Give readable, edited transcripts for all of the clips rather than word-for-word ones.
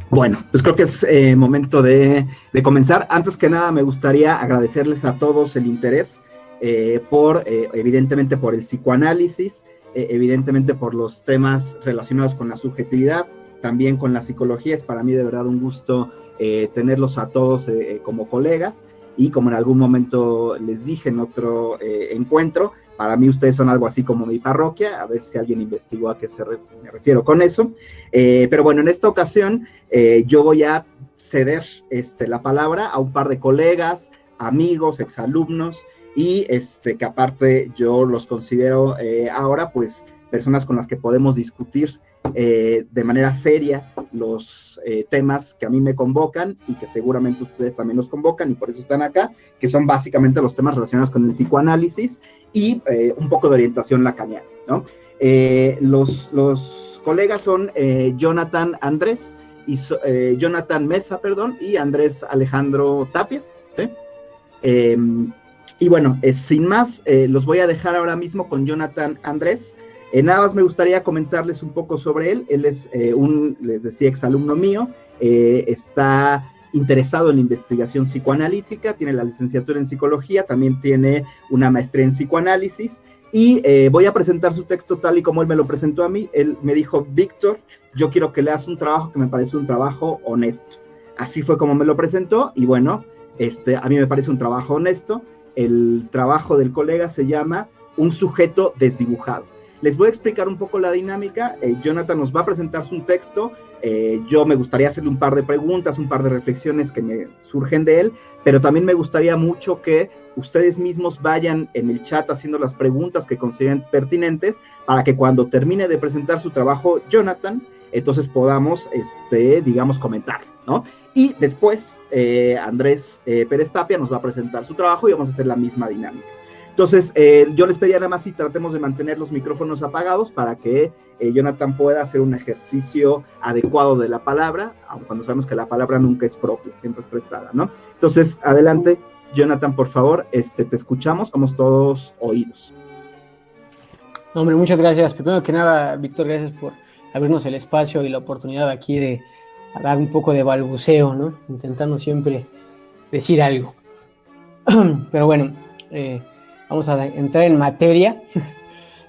Bueno, pues creo que es momento de comenzar. Antes que nada, me gustaría agradecerles a todos el interés evidentemente, por el psicoanálisis, evidentemente por los temas relacionados con la subjetividad, también con la psicología. Es para mí de verdad un gusto tenerlos a todos como colegas, y como en algún momento les dije en otro encuentro, para mí ustedes son algo así como mi parroquia. A ver si alguien investigó a qué me refiero con eso. Pero bueno, en esta ocasión yo voy a ceder la palabra a un par de colegas, amigos, exalumnos, y que aparte yo los considero ahora pues personas con las que podemos discutir de manera seria los temas que a mí me convocan y que seguramente ustedes también los convocan, y por eso están acá, que son básicamente los temas relacionados con el psicoanálisis y un poco de orientación lacaniana, ¿no? Los colegas son Jonathan Mesa, y Andrés Alejandro Tapia, ¿sí? Y bueno, sin más, los voy a dejar ahora mismo con Jonathan Andrés. Nada más me gustaría comentarles un poco sobre él. Él es les decía, exalumno mío, está interesado en la investigación psicoanalítica, tiene la licenciatura en psicología, también tiene una maestría en psicoanálisis, y voy a presentar su texto tal y como él me lo presentó a mí. Él me dijo: Víctor, yo quiero que leas un trabajo que me parece un trabajo honesto. Así fue como me lo presentó, y bueno, a mí me parece un trabajo honesto. El trabajo del colega se llama Un sujeto desdibujado. Les voy a explicar un poco la dinámica. Jonathan nos va a presentar su texto. Yo me gustaría hacerle un par de preguntas, un par de reflexiones que me surgen de él, pero también me gustaría mucho que ustedes mismos vayan en el chat haciendo las preguntas que consideren pertinentes, para que cuando termine de presentar su trabajo Jonathan, entonces podamos, digamos, comentarlo, ¿no? Y después Andrés Pérez Tapia nos va a presentar su trabajo y vamos a hacer la misma dinámica. Entonces, yo les pediría nada más si tratemos de mantener los micrófonos apagados para que Jonathan pueda hacer un ejercicio adecuado de la palabra, aun cuando sabemos que la palabra nunca es propia, siempre es prestada, ¿no? Entonces, adelante, Jonathan, por favor, te escuchamos, somos todos oídos. No, hombre, muchas gracias. Primero que nada, Víctor, gracias por abrirnos el espacio y la oportunidad aquí de dar un poco de balbuceo, ¿no? Intentando siempre decir algo. Pero bueno, vamos a entrar en materia.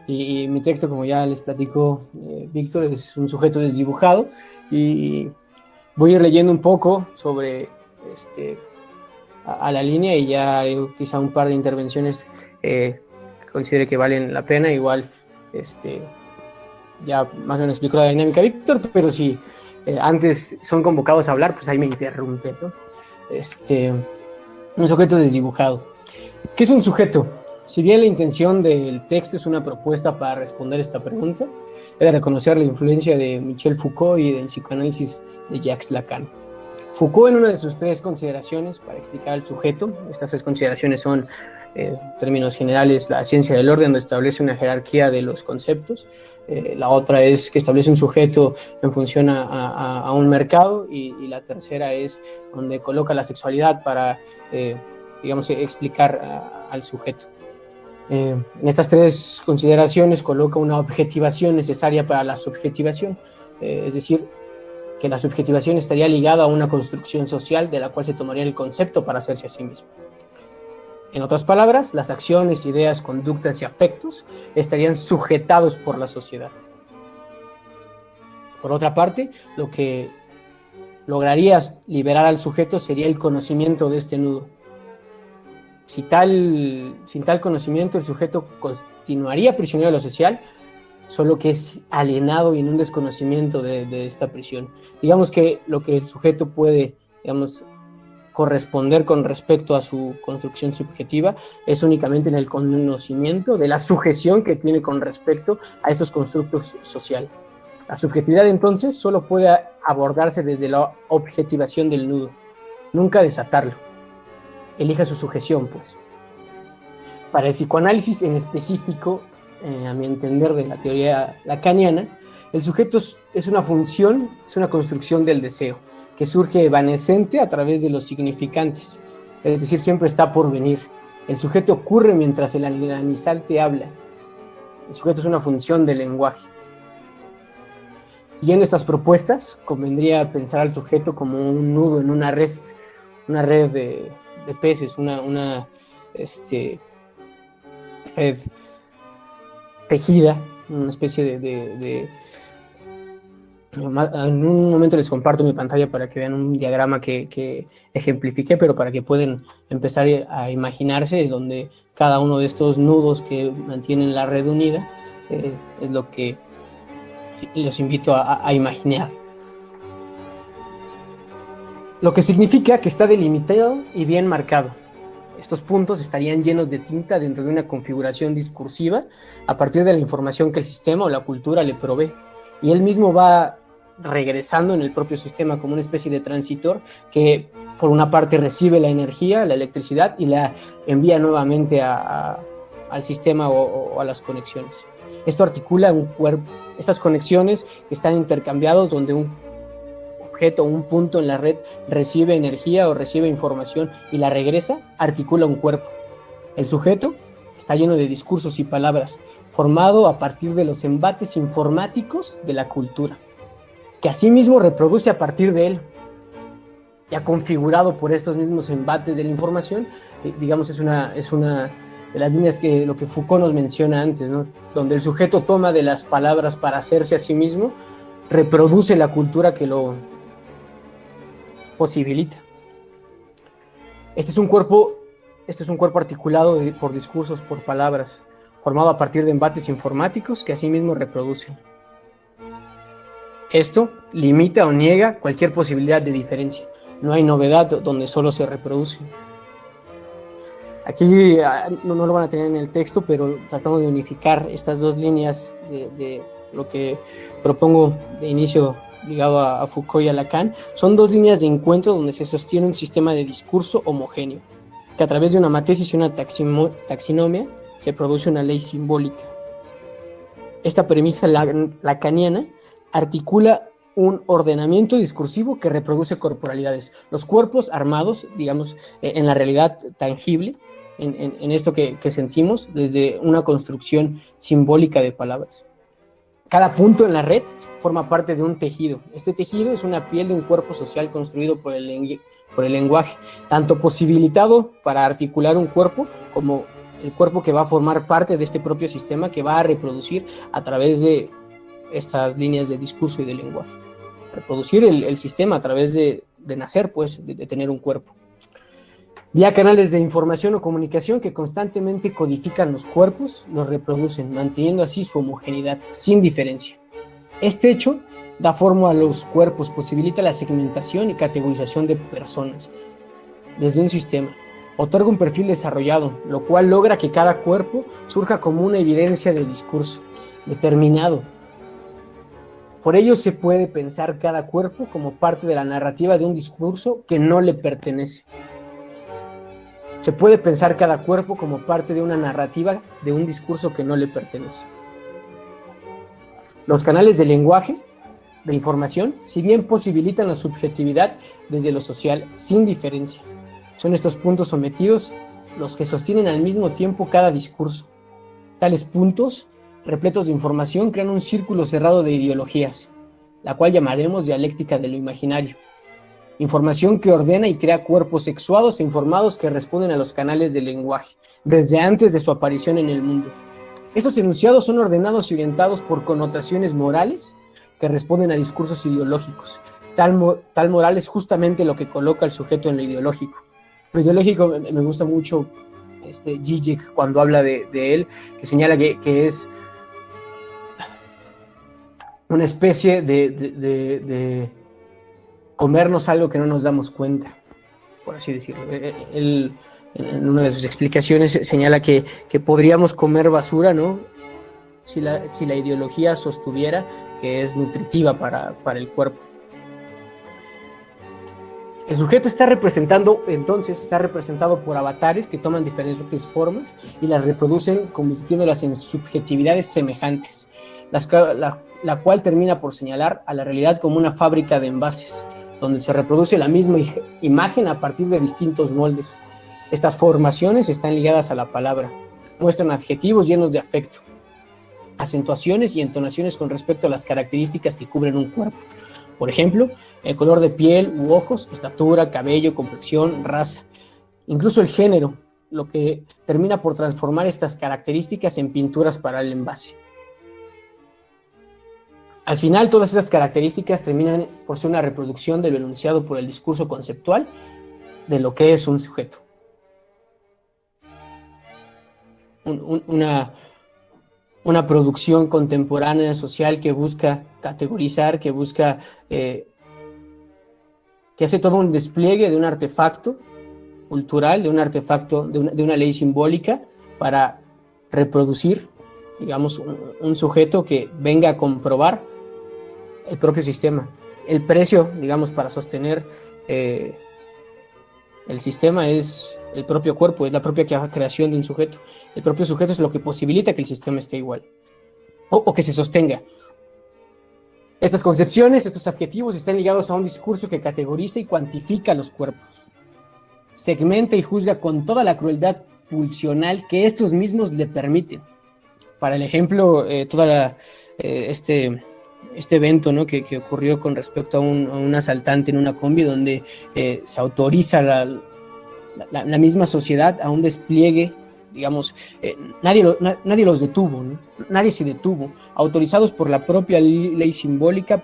Y mi texto, como ya les platico Víctor, es un sujeto desdibujado, y voy a ir leyendo un poco sobre a la línea, y ya haré quizá un par de intervenciones que considere que valen la pena. Igual ya más o menos explico la dinámica Víctor, pero si antes son convocados a hablar, pues ahí me interrumpe, ¿no? Un sujeto desdibujado. ¿Qué es un sujeto? Si bien la intención del texto es una propuesta para responder esta pregunta, he de reconocer la influencia de Michel Foucault y del psicoanálisis de Jacques Lacan. Foucault, en una de sus 3 consideraciones para explicar al sujeto, estas 3 consideraciones son, en términos generales, la ciencia del orden, donde establece una jerarquía de los conceptos. La otra es que establece un sujeto en función a un mercado, y la tercera es donde coloca la sexualidad para, digamos, explicar al sujeto. En estas 3 consideraciones coloca una objetivación necesaria para la subjetivación, es decir, que la subjetivación estaría ligada a una construcción social de la cual se tomaría el concepto para hacerse a sí mismo. En otras palabras, las acciones, ideas, conductas y afectos estarían sujetados por la sociedad. Por otra parte, lo que lograría liberar al sujeto sería el conocimiento de este nudo. Sin tal conocimiento, el sujeto continuaría prisionero de lo social, solo que es alienado y en un desconocimiento de esta prisión. Digamos que lo que el sujeto puede, digamos, corresponder con respecto a su construcción subjetiva es únicamente en el conocimiento de la sujeción que tiene con respecto a estos constructos sociales. La subjetividad, entonces, solo puede abordarse desde la objetivación del nudo, nunca desatarlo. Elija su sujeción, pues. Para el psicoanálisis en específico, a mi entender de la teoría lacaniana, el sujeto es una función, es una construcción del deseo, que surge evanescente a través de los significantes, es decir, siempre está por venir. El sujeto ocurre mientras el analizante habla. El sujeto es una función del lenguaje. Y en estas propuestas convendría pensar al sujeto como un nudo en una red de peces, una red tejida, una especie en un momento les comparto mi pantalla para que vean un diagrama que ejemplifiqué, pero para que puedan empezar a imaginarse donde cada uno de estos nudos que mantienen la red unida es lo que los invito a imaginar. Lo que significa que está delimitado y bien marcado. Estos puntos estarían llenos de tinta dentro de una configuración discursiva a partir de la información que el sistema o la cultura le provee. Y él mismo va regresando en el propio sistema como una especie de transitor que por una parte recibe la energía, la electricidad y la envía nuevamente al sistema o a las conexiones. Esto articula un cuerpo. Estas conexiones están intercambiados donde un objeto, un punto en la red recibe energía o recibe información y la regresa, articula un cuerpo. El sujeto está lleno de discursos y palabras, formado a partir de los embates informáticos de la cultura, que asimismo reproduce a partir de él. Ya configurado por estos mismos embates de la información, digamos, es una de las líneas que lo que Foucault nos menciona antes, ¿no? Donde el sujeto toma de las palabras para hacerse a sí mismo, reproduce la cultura que lo posibilita. Este es un cuerpo articulado por discursos, por palabras, formado a partir de embates informáticos que asimismo reproducen. Esto limita o niega cualquier posibilidad de diferencia. No hay novedad donde solo se reproduce. Aquí no lo van a tener en el texto, pero tratando de unificar estas dos líneas de lo que propongo de inicio ligado a Foucault y a Lacan, son dos líneas de encuentro donde se sostiene un sistema de discurso homogéneo, que a través de una matriz y una taxinomia se produce una ley simbólica. Esta premisa lacaniana articula un ordenamiento discursivo que reproduce corporalidades, los cuerpos armados, digamos, en la realidad tangible, en esto que sentimos, desde una construcción simbólica de palabras. Cada punto en la red forma parte de un tejido. Este tejido es una piel de un cuerpo social construido por el lenguaje, tanto posibilitado para articular un cuerpo como el cuerpo que va a formar parte de este propio sistema que va a reproducir a través de estas líneas de discurso y de lenguaje. Reproducir el sistema a través de nacer, pues, de tener un cuerpo. Vía canales de información o comunicación que constantemente codifican los cuerpos, los reproducen, manteniendo así su homogeneidad, sin diferencia. Este hecho da forma a los cuerpos, posibilita la segmentación y categorización de personas desde un sistema, otorga un perfil desarrollado, lo cual logra que cada cuerpo surja como una evidencia de discurso determinado. Por ello se puede pensar cada cuerpo como parte de la narrativa de un discurso que no le pertenece. Se puede pensar cada cuerpo como parte de una narrativa de un discurso que no le pertenece. Los canales de lenguaje, de información, si bien posibilitan la subjetividad desde lo social, sin diferencia, son estos puntos sometidos los que sostienen al mismo tiempo cada discurso. Tales puntos, repletos de información, crean un círculo cerrado de ideologías, la cual llamaremos dialéctica de lo imaginario. Información que ordena y crea cuerpos sexuados e informados que responden a los canales del lenguaje, desde antes de su aparición en el mundo. Estos enunciados son ordenados y orientados por connotaciones morales que responden a discursos ideológicos. Tal moral es justamente lo que coloca al sujeto en lo ideológico. Lo ideológico me gusta mucho Zizek cuando habla de él, que señala que es una especie de comernos algo que no nos damos cuenta, por así decirlo. Él, en una de sus explicaciones, señala que podríamos comer basura, ¿no? Si la ideología sostuviera que es nutritiva para el cuerpo. El sujeto está representado por avatares que toman diferentes formas y las reproducen convirtiéndolas en subjetividades semejantes, la cual termina por señalar a la realidad como una fábrica de envases, donde se reproduce la misma imagen a partir de distintos moldes. Estas formaciones están ligadas a la palabra, muestran adjetivos llenos de afecto, acentuaciones y entonaciones con respecto a las características que cubren un cuerpo. Por ejemplo, el color de piel u ojos, estatura, cabello, complexión, raza, incluso el género, lo que termina por transformar estas características en pinturas para el envase. Al final, todas estas características terminan por ser una reproducción de lo enunciado por el discurso conceptual de lo que es un sujeto. Una producción contemporánea social que busca categorizar, que busca, que hace todo un despliegue de un artefacto cultural, de un artefacto, de una ley simbólica para reproducir, digamos, un sujeto que venga a comprobar el propio sistema. El precio, digamos, para sostener el sistema es el propio cuerpo, es la propia creación de un sujeto. El propio sujeto es lo que posibilita que el sistema esté igual o que se sostenga. Estas concepciones, estos adjetivos están ligados a un discurso que categoriza y cuantifica los cuerpos. Segmenta y juzga con toda la crueldad pulsional que estos mismos le permiten. Para el ejemplo, este evento, ¿no?, que ocurrió con respecto a un asaltante en una combi donde se autoriza la misma sociedad a un despliegue, digamos, nadie los detuvo, ¿no? Nadie se detuvo, autorizados por la propia ley simbólica,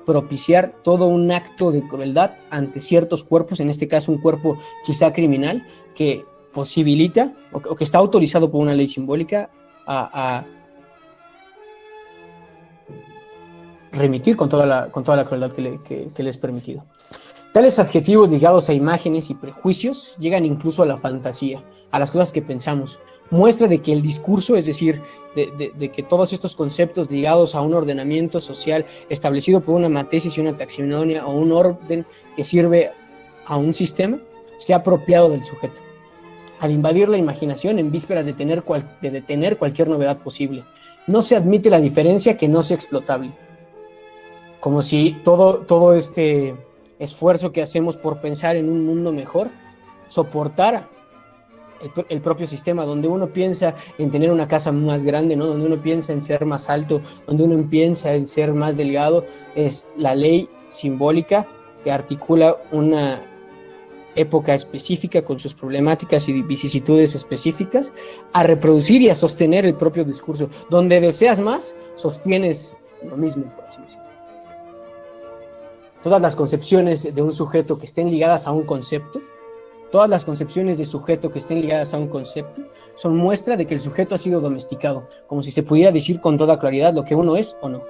propiciar todo un acto de crueldad ante ciertos cuerpos, en este caso un cuerpo quizá criminal, que posibilita o que está autorizado por una ley simbólica a remitir con toda la crueldad que le es permitido. Tales adjetivos ligados a imágenes y prejuicios llegan incluso a la fantasía, a las cosas que pensamos. Muestra de que el discurso, es decir, de que todos estos conceptos ligados a un ordenamiento social establecido por una matesis y una taxonomía o un orden que sirve a un sistema, se ha apropiado del sujeto, al invadir la imaginación en vísperas de detener cualquier novedad posible. No se admite la diferencia que no sea explotable. Como si todo este esfuerzo que hacemos por pensar en un mundo mejor soportara el propio sistema, donde uno piensa en tener una casa más grande, ¿no?, donde uno piensa en ser más alto, donde uno piensa en ser más delgado, es la ley simbólica que articula una época específica con sus problemáticas y vicisitudes específicas a reproducir y a sostener el propio discurso. Donde deseas más, sostienes lo mismo, por así decirlo. Todas las concepciones de un sujeto que estén ligadas a un concepto, todas las concepciones de sujeto que estén ligadas a un concepto, son muestra de que el sujeto ha sido domesticado, como si se pudiera decir con toda claridad lo que uno es o no.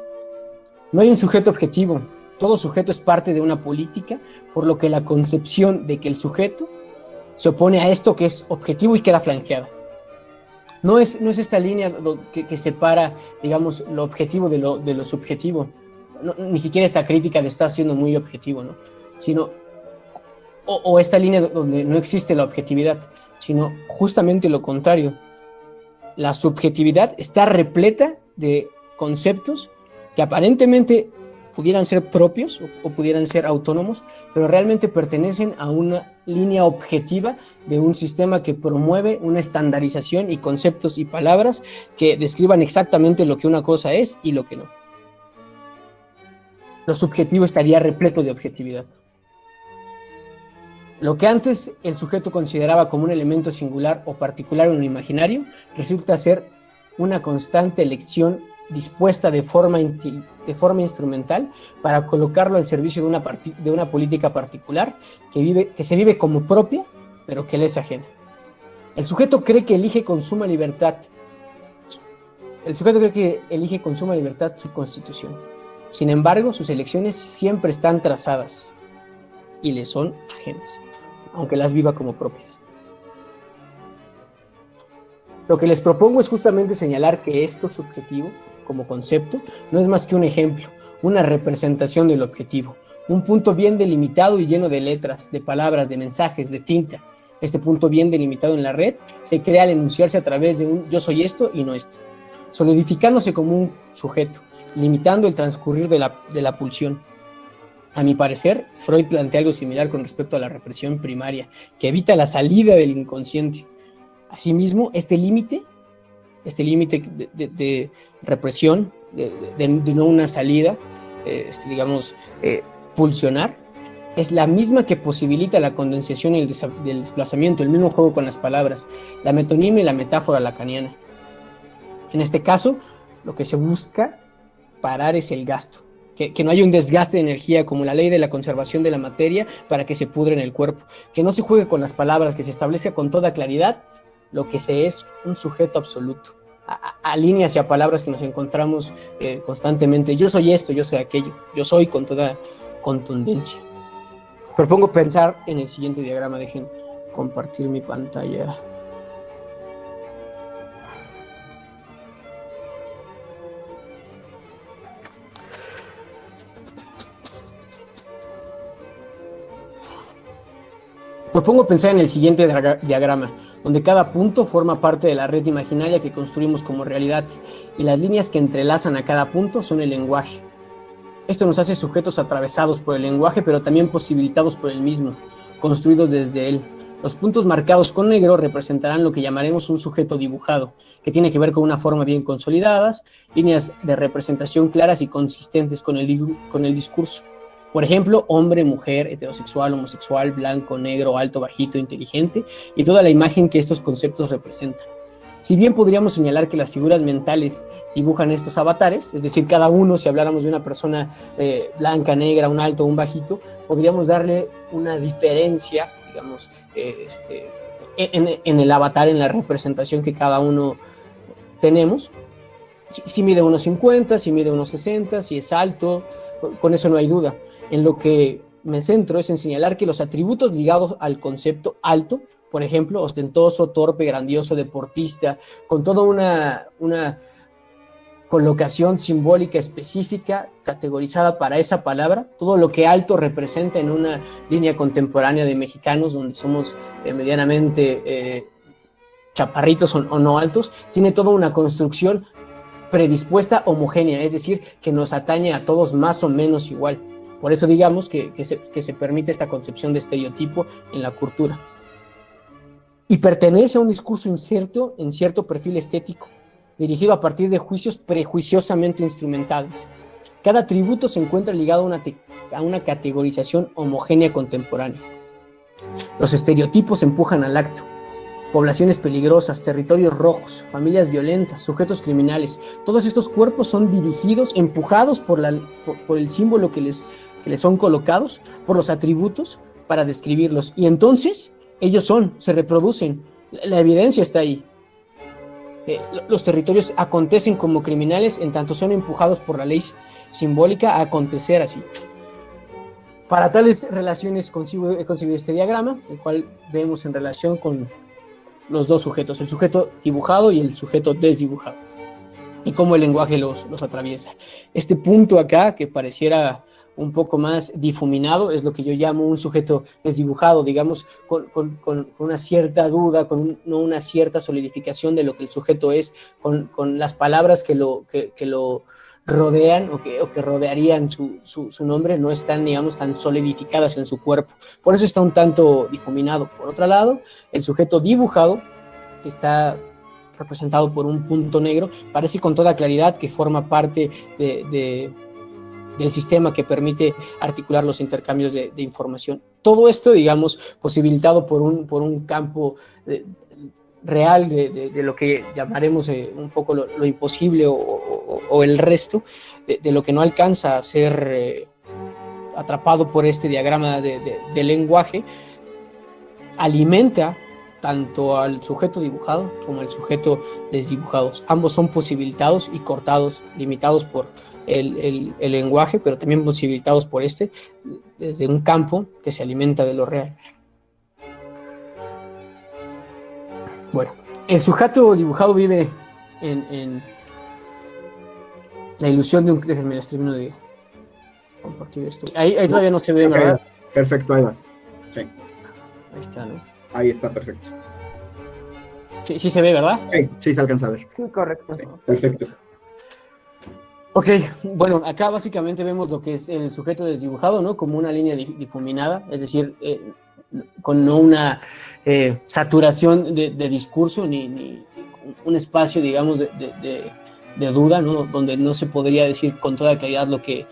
No hay un sujeto objetivo, todo sujeto es parte de una política, por lo que la concepción de que el sujeto se opone a esto que es objetivo y queda flanqueada. No es esta línea que separa, digamos, lo objetivo de lo subjetivo. No, ni siquiera esta crítica de estar siendo muy objetivo, ¿no?, sino o esta línea donde no existe la objetividad, sino justamente lo contrario. La subjetividad está repleta de conceptos que aparentemente pudieran ser propios o pudieran ser autónomos, pero realmente pertenecen a una línea objetiva de un sistema que promueve una estandarización y conceptos y palabras que describan exactamente lo que una cosa es y lo que no. Lo subjetivo estaría repleto de objetividad. Lo que antes el sujeto consideraba como un elemento singular o particular en un imaginario, resulta ser una constante elección dispuesta de forma instrumental para colocarlo al servicio de una política particular que se vive como propia, pero que le es ajena. El sujeto cree que elige con suma libertad su constitución. Sin embargo, sus elecciones siempre están trazadas y le son ajenas, aunque las viva como propias. Lo que les propongo es justamente señalar que esto subjetivo, como concepto, no es más que un ejemplo, una representación del objetivo, un punto bien delimitado y lleno de letras, de palabras, de mensajes, de tinta. Este punto bien delimitado en la red se crea al enunciarse a través de un yo soy esto y no esto, solidificándose como un sujeto, limitando el transcurrir de la pulsión. A mi parecer, Freud plantea algo similar con respecto a la represión primaria, que evita la salida del inconsciente. Asimismo, este límite de represión, de no una salida, pulsionar, es la misma que posibilita la condensación y el desplazamiento, el mismo juego con las palabras, la metonimia y la metáfora lacaniana. En este caso, lo que se busca parar es el gasto, que no haya un desgaste de energía como la ley de la conservación de la materia para que se pudre en el cuerpo, que no se juegue con las palabras, que se establezca con toda claridad lo que se es un sujeto absoluto, a líneas y a palabras que nos encontramos constantemente. Yo soy esto, yo soy aquello, yo soy con toda contundencia. Propongo pensar en el siguiente diagrama. Dejen compartir mi pantalla. Propongo pensar en el siguiente diagrama, donde cada punto forma parte de la red imaginaria que construimos como realidad, y las líneas que entrelazan a cada punto son el lenguaje. Esto nos hace sujetos atravesados por el lenguaje, pero también posibilitados por el mismo, construidos desde él. Los puntos marcados con negro representarán lo que llamaremos un sujeto dibujado, que tiene que ver con una forma bien consolidadas, líneas de representación claras y consistentes con el discurso. Por ejemplo, hombre, mujer, heterosexual, homosexual, blanco, negro, alto, bajito, inteligente, y toda la imagen que estos conceptos representan. Si bien podríamos señalar que las figuras mentales dibujan estos avatares, es decir, cada uno, si habláramos de una persona blanca, negra, un alto, un bajito, podríamos darle una diferencia, digamos, en el avatar, en la representación que cada uno tenemos. Si mide 1,50, si mide 1,60, si es alto, con eso no hay duda. En lo que me centro es en señalar que los atributos ligados al concepto alto, por ejemplo, ostentoso, torpe, grandioso, deportista, con toda una colocación simbólica específica, categorizada para esa palabra, todo lo que alto representa en una línea contemporánea de mexicanos, donde somos medianamente chaparritos o no altos, tiene toda una construcción predispuesta homogénea, es decir, que nos atañe a todos más o menos igual. Por eso digamos que se permite esta concepción de estereotipo en la cultura. Y pertenece a un discurso inserto en cierto perfil estético, dirigido a partir de juicios prejuiciosamente instrumentados. Cada atributo se encuentra ligado a una categorización homogénea contemporánea. Los estereotipos empujan al acto. Poblaciones peligrosas, territorios rojos, familias violentas, sujetos criminales, todos estos cuerpos son dirigidos, empujados por el símbolo que les son colocados, por los atributos para describirlos. Y entonces ellos se reproducen, la evidencia está ahí. Los territorios acontecen como criminales en tanto son empujados por la ley simbólica a acontecer así. Para tales relaciones he concebido este diagrama, el cual vemos en relación con los dos sujetos, el sujeto dibujado y el sujeto desdibujado, y cómo el lenguaje los atraviesa. Este punto acá, que pareciera un poco más difuminado, es lo que yo llamo un sujeto desdibujado, digamos, con una cierta duda, con una cierta solidificación de lo que el sujeto es, con las palabras que lo rodean o que rodearían su nombre, no están, digamos, tan solidificadas en su cuerpo. Por eso está un tanto difuminado. Por otro lado, el sujeto dibujado, que está representado por un punto negro, parece con toda claridad que forma parte del sistema que permite articular los intercambios de información. Todo esto, digamos, posibilitado por un campo real de lo que llamaremos un poco lo imposible o el resto, de lo que no alcanza a ser atrapado por este diagrama de lenguaje, alimenta tanto al sujeto dibujado como al sujeto desdibujado. Ambos son posibilitados y cortados, limitados por el lenguaje, pero también posibilitados por desde un campo que se alimenta de lo real. Bueno, el sujeto dibujado vive en la ilusión de un... Déjenme les termino de compartir esto. Ahí todavía no se ve, Ok, ¿verdad? perfecto, ahí vas. Sí, Ahí está, ¿no? ahí está, perfecto. Sí, sí se ve, ¿verdad? Sí, sí se alcanza a ver. Sí, correcto. Sí, perfecto. Ok, bueno, acá básicamente vemos lo que es el sujeto desdibujado, ¿no? Como una línea difuminada, es decir, con no una saturación de discurso ni un espacio, digamos, de duda, ¿no? Donde no se podría decir con toda claridad lo que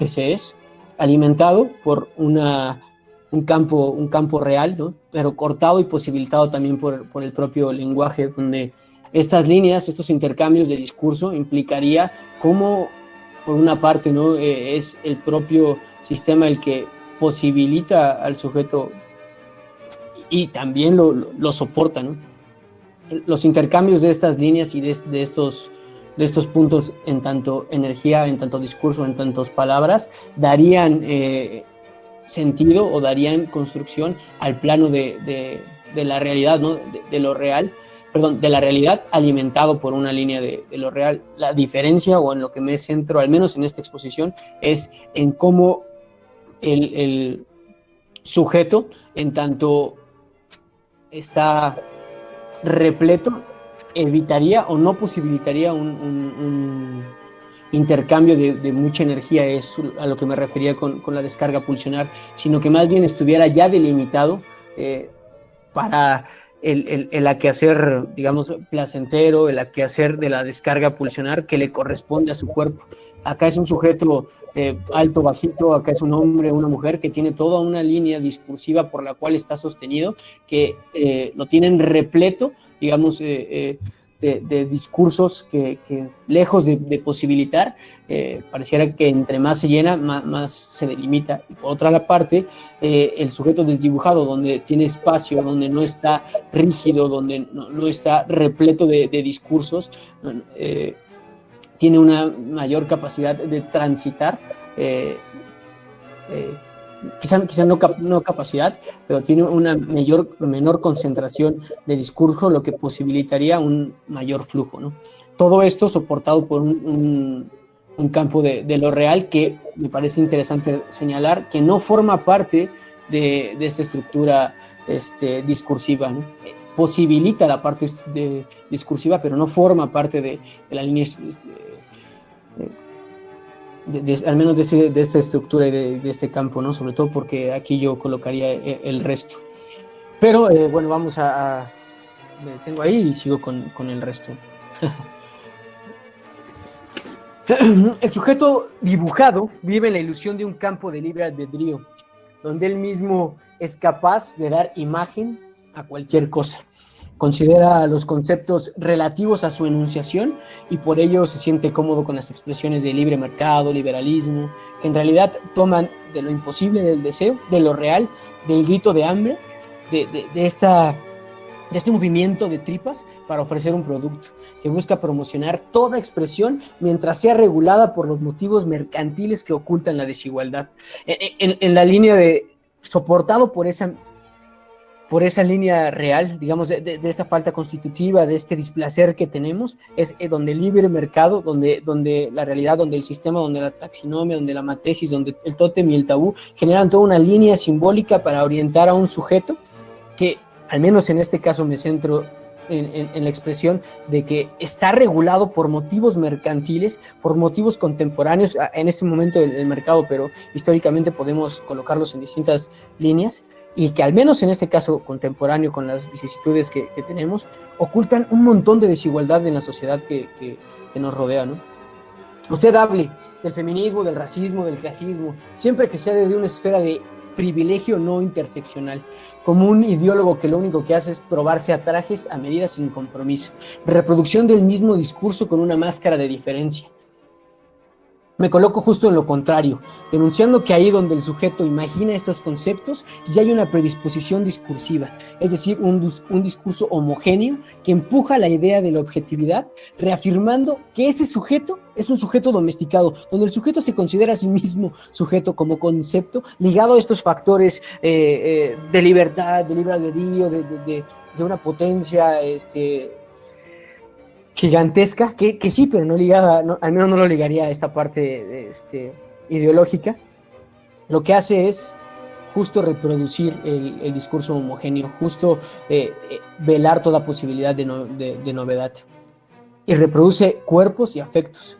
se es, alimentado por un campo real, ¿no? Pero cortado y posibilitado también por el propio lenguaje, donde estas líneas, estos intercambios de discurso implicaría cómo, por una parte, ¿no? Es el propio sistema el que posibilita al sujeto y también lo soporta, ¿no? Los intercambios de estas líneas y de estos puntos en tanto energía, en tanto discurso, en tantas palabras, darían sentido o darían construcción al plano de la realidad, ¿no? De lo real, perdón, de la realidad alimentado por una línea de lo real. La diferencia, o en lo que me centro, al menos en esta exposición, es en cómo el sujeto, en tanto está repleto, evitaría o no posibilitaría un intercambio de mucha energía, es a lo que me refería con la descarga pulsionar, sino que más bien estuviera ya delimitado para el quehacer, digamos, placentero, el quehacer de la descarga pulsionar que le corresponde a su cuerpo. Acá es un sujeto alto, bajito, acá es un hombre, una mujer que tiene toda una línea discursiva por la cual está sostenido, que lo tienen repleto, digamos, de discursos que lejos de posibilitar, pareciera que entre más se llena, más se delimita. Y por otra parte, el sujeto desdibujado, donde tiene espacio, donde no está rígido, donde no está repleto de discursos, tiene una mayor capacidad de transitar, quizá no capacidad, pero tiene una menor concentración de discurso, lo que posibilitaría un mayor flujo, ¿no? Todo esto soportado por un campo de lo real que me parece interesante señalar que no forma parte de esta estructura discursiva, ¿no? Posibilita la parte discursiva, pero no forma parte de la línea, al menos de esta estructura y de este campo, ¿no? Sobre todo porque aquí yo colocaría el resto. Pero bueno, vamos me detengo ahí y sigo con el resto. El sujeto dibujado vive en la ilusión de un campo de libre albedrío, donde él mismo es capaz de dar imagen a cualquier cosa. Considera los conceptos relativos a su enunciación y por ello se siente cómodo con las expresiones de libre mercado, liberalismo, que en realidad toman de lo imposible del deseo, de lo real, del grito de hambre, de este movimiento de tripas para ofrecer un producto que busca promocionar toda expresión mientras sea regulada por los motivos mercantiles que ocultan la desigualdad. En la línea soportado por esa línea real, digamos, de esta falta constitutiva, de este displacer que tenemos, es donde el libre mercado, donde la realidad, donde el sistema, donde la taxonomia, donde la matesis, donde el tótem y el tabú generan toda una línea simbólica para orientar a un sujeto que, al menos en este caso me centro en la expresión de que está regulado por motivos mercantiles, por motivos contemporáneos, en este momento el mercado, pero históricamente podemos colocarlos en distintas líneas, y que al menos en este caso contemporáneo, con las vicisitudes que tenemos, ocultan un montón de desigualdad en la sociedad que nos rodea, ¿no? Usted hable del feminismo, del racismo, del clasismo, siempre que sea de una esfera de privilegio no interseccional, como un ideólogo que lo único que hace es probarse a trajes a medida sin compromiso, reproducción del mismo discurso con una máscara de diferencia. Me coloco justo en lo contrario, denunciando que ahí donde el sujeto imagina estos conceptos ya hay una predisposición discursiva, es decir, un discurso homogéneo que empuja la idea de la objetividad, reafirmando que ese sujeto es un sujeto domesticado, donde el sujeto se considera a sí mismo sujeto como concepto, ligado a estos factores de libertad, de libre albedrío, de una potencia gigantesca, que sí, pero no ligada, al menos no lo ligaría a esta parte ideológica, lo que hace es justo reproducir el discurso homogéneo, justo velar toda posibilidad de novedad. Y reproduce cuerpos y afectos,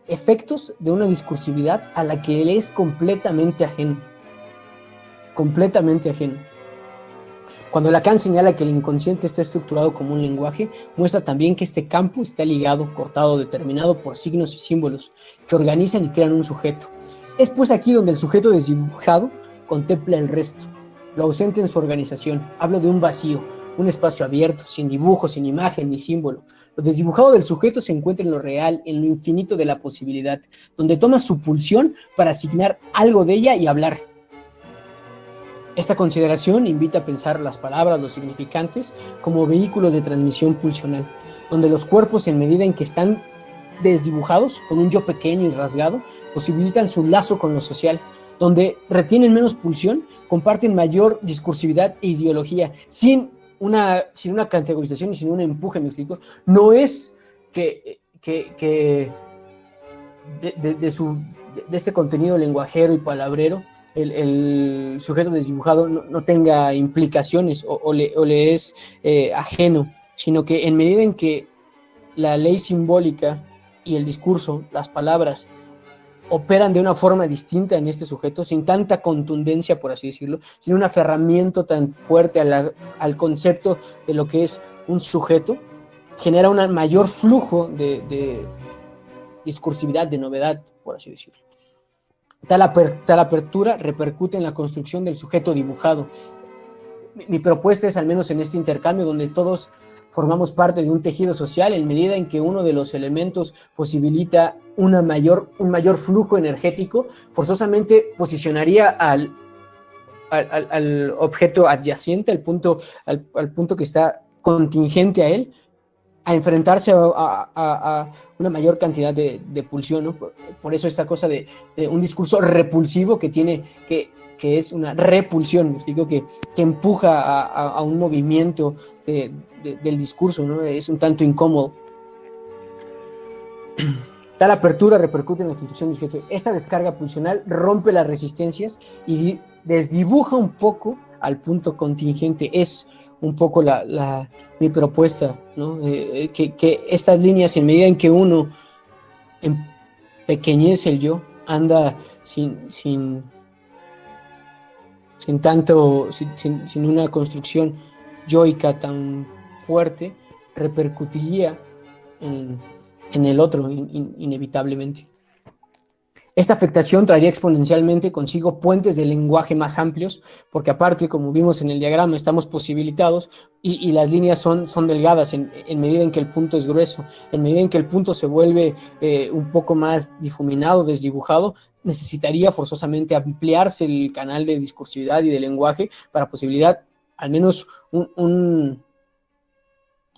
efectos de una discursividad a la que él es completamente ajeno. Completamente ajeno. Cuando Lacan señala que el inconsciente está estructurado como un lenguaje, muestra también que este campo está ligado, cortado, determinado por signos y símbolos que organizan y crean un sujeto. Es pues aquí donde el sujeto desdibujado contempla el resto, lo ausente en su organización. Hablo de un vacío, un espacio abierto, sin dibujo, sin imagen ni símbolo. Lo desdibujado del sujeto se encuentra en lo real, en lo infinito de la posibilidad, donde toma su pulsión para asignar algo de ella y hablar. Esta consideración invita a pensar las palabras, los significantes, como vehículos de transmisión pulsional, donde los cuerpos, en medida en que están desdibujados, con un yo pequeño y rasgado, posibilitan su lazo con lo social, donde retienen menos pulsión, comparten mayor discursividad e ideología, sin una categorización y sin un empuje, ¿me explico? No es que de este contenido lenguajero y palabrero, el sujeto desdibujado no tenga implicaciones o le es ajeno, sino que en medida en que la ley simbólica y el discurso, las palabras, operan de una forma distinta en este sujeto, sin tanta contundencia, por así decirlo, sin un aferramiento tan fuerte al concepto de lo que es un sujeto, genera un mayor flujo de discursividad, de novedad, por así decirlo. Tal apertura repercute en la construcción del sujeto dibujado. Mi propuesta es, al menos en este intercambio, donde todos formamos parte de un tejido social, en medida en que uno de los elementos posibilita un mayor flujo energético, forzosamente posicionaría al objeto adyacente, al punto que está contingente a él, a enfrentarse a una mayor cantidad de pulsión, ¿no? Por eso esta cosa de un discurso repulsivo que es una repulsión, digo, que empuja a un movimiento del discurso, ¿no? Es un tanto incómodo. Tal apertura repercute en la construcción del sujeto. Esta descarga pulsional rompe las resistencias y desdibuja un poco al punto contingente. Es un poco mi propuesta, ¿no? Que estas líneas, en medida en que uno empequeñece el yo, anda sin una construcción yoica tan fuerte, repercutiría en el otro inevitablemente. Esta afectación traería exponencialmente consigo puentes de lenguaje más amplios, porque aparte, como vimos en el diagrama, estamos posibilitados y las líneas son delgadas en medida en que el punto es grueso, en medida en que el punto se vuelve un poco más difuminado, desdibujado, necesitaría forzosamente ampliarse el canal de discursividad y de lenguaje para posibilitar al menos un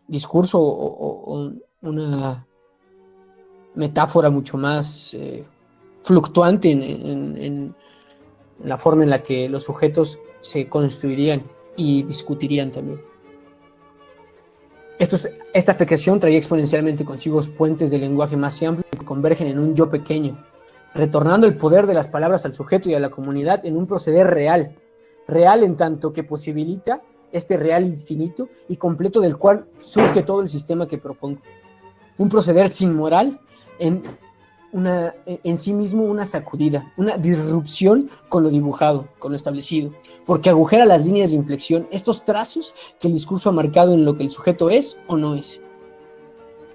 discurso o una metáfora mucho más fluctuante en la forma en la que los sujetos se construirían y discutirían también. Esta afectación traía exponencialmente consigo puentes de lenguaje más amplio que convergen en un yo pequeño, retornando el poder de las palabras al sujeto y a la comunidad en un proceder real en tanto que posibilita este real infinito y completo del cual surge todo el sistema que propongo. Un proceder sin moral en sí mismo una sacudida, una disrupción con lo dibujado, con lo establecido, porque agujera las líneas de inflexión, estos trazos que el discurso ha marcado en lo que el sujeto es o no es.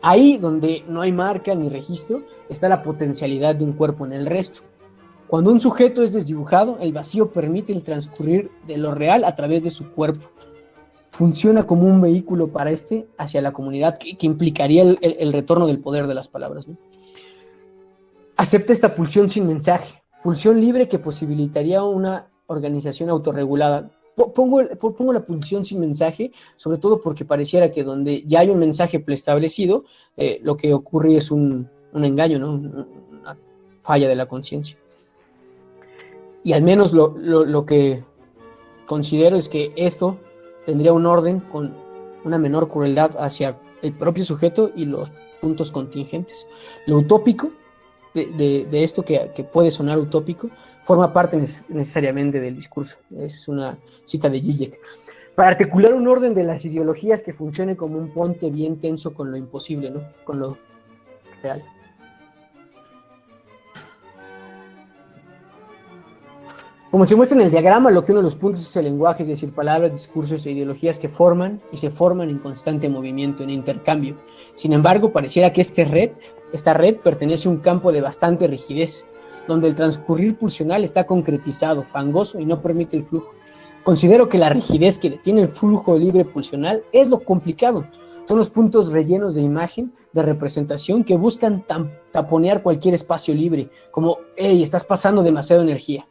Ahí donde no hay marca ni registro está la potencialidad de un cuerpo en el resto. Cuando un sujeto es desdibujado, el vacío permite el transcurrir de lo real a través de su cuerpo. Funciona como un vehículo para hacia la comunidad que implicaría el retorno del poder de las palabras, ¿no? Acepta esta pulsión sin mensaje, pulsión libre que posibilitaría una organización autorregulada. Pongo la pulsión sin mensaje, sobre todo porque pareciera que donde ya hay un mensaje preestablecido, lo que ocurre es un engaño, ¿no? Una falla de la conciencia. Y al menos lo que considero es que esto tendría un orden con una menor crueldad hacia el propio sujeto y los puntos contingentes. Lo utópico de esto que puede sonar utópico forma parte necesariamente del discurso. Es una cita de Zizek. Para articular un orden de las ideologías que funcione como un puente bien tenso con lo imposible, ¿no? Con lo real. Como se muestra en el diagrama, lo que uno de los puntos es el lenguaje, es decir, palabras, discursos e ideologías que forman y se forman en constante movimiento, en intercambio. Sin embargo, pareciera que esta red pertenece a un campo de bastante rigidez, donde el transcurrir pulsional está concretizado, fangoso y no permite el flujo. Considero que la rigidez que detiene el flujo libre pulsional es lo complicado. Son los puntos rellenos de imagen, de representación, que buscan taponear cualquier espacio libre, como, hey, estás pasando demasiada energía.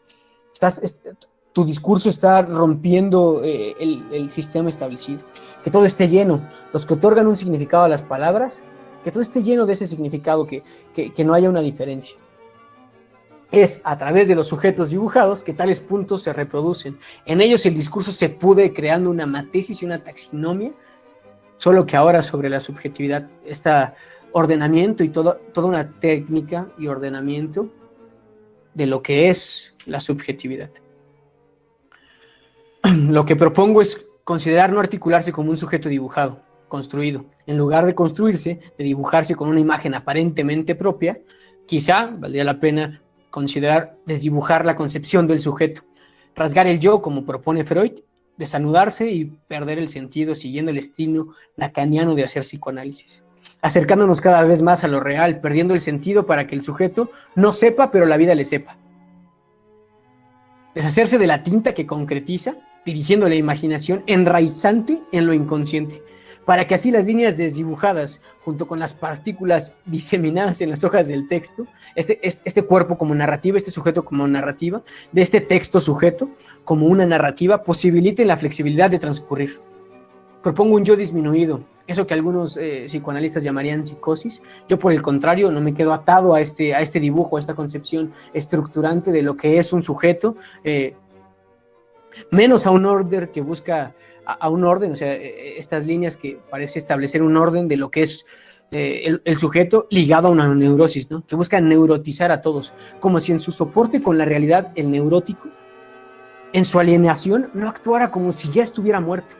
Tu discurso está rompiendo el sistema establecido. Que todo esté lleno. Los que otorgan un significado a las palabras, que todo esté lleno de ese significado, que no haya una diferencia. Es a través de los sujetos dibujados que tales puntos se reproducen. En ellos el discurso se pude creando una matriz y una taxonomía, solo que ahora sobre la subjetividad, este ordenamiento y toda una técnica y ordenamiento de lo que es la subjetividad. Lo que propongo es considerar no articularse como un sujeto dibujado, construido. En lugar de construirse, de dibujarse con una imagen aparentemente propia, quizá valdría la pena considerar desdibujar la concepción del sujeto, rasgar el yo, como propone Freud, desanudarse y perder el sentido siguiendo el estilo lacaniano de hacer psicoanálisis, acercándonos cada vez más a lo real, perdiendo el sentido para que el sujeto no sepa, pero la vida le sepa. Deshacerse de la tinta que concretiza, dirigiendo la imaginación enraizante en lo inconsciente, para que así las líneas desdibujadas, junto con las partículas diseminadas en las hojas del texto, este cuerpo como narrativa, este sujeto como narrativa, de este texto sujeto como una narrativa, posibiliten la flexibilidad de transcurrir. Propongo un yo disminuido, eso que algunos psicoanalistas llamarían psicosis. Yo, por el contrario, no me quedo atado a este dibujo, a esta concepción estructurante de lo que es un sujeto, menos a un orden que busca a un orden, o sea, estas líneas que parece establecer un orden de lo que es el sujeto ligado a una neurosis, ¿no? Que busca neurotizar a todos, como si en su soporte con la realidad el neurótico, en su alienación, no actuara como si ya estuviera muerto.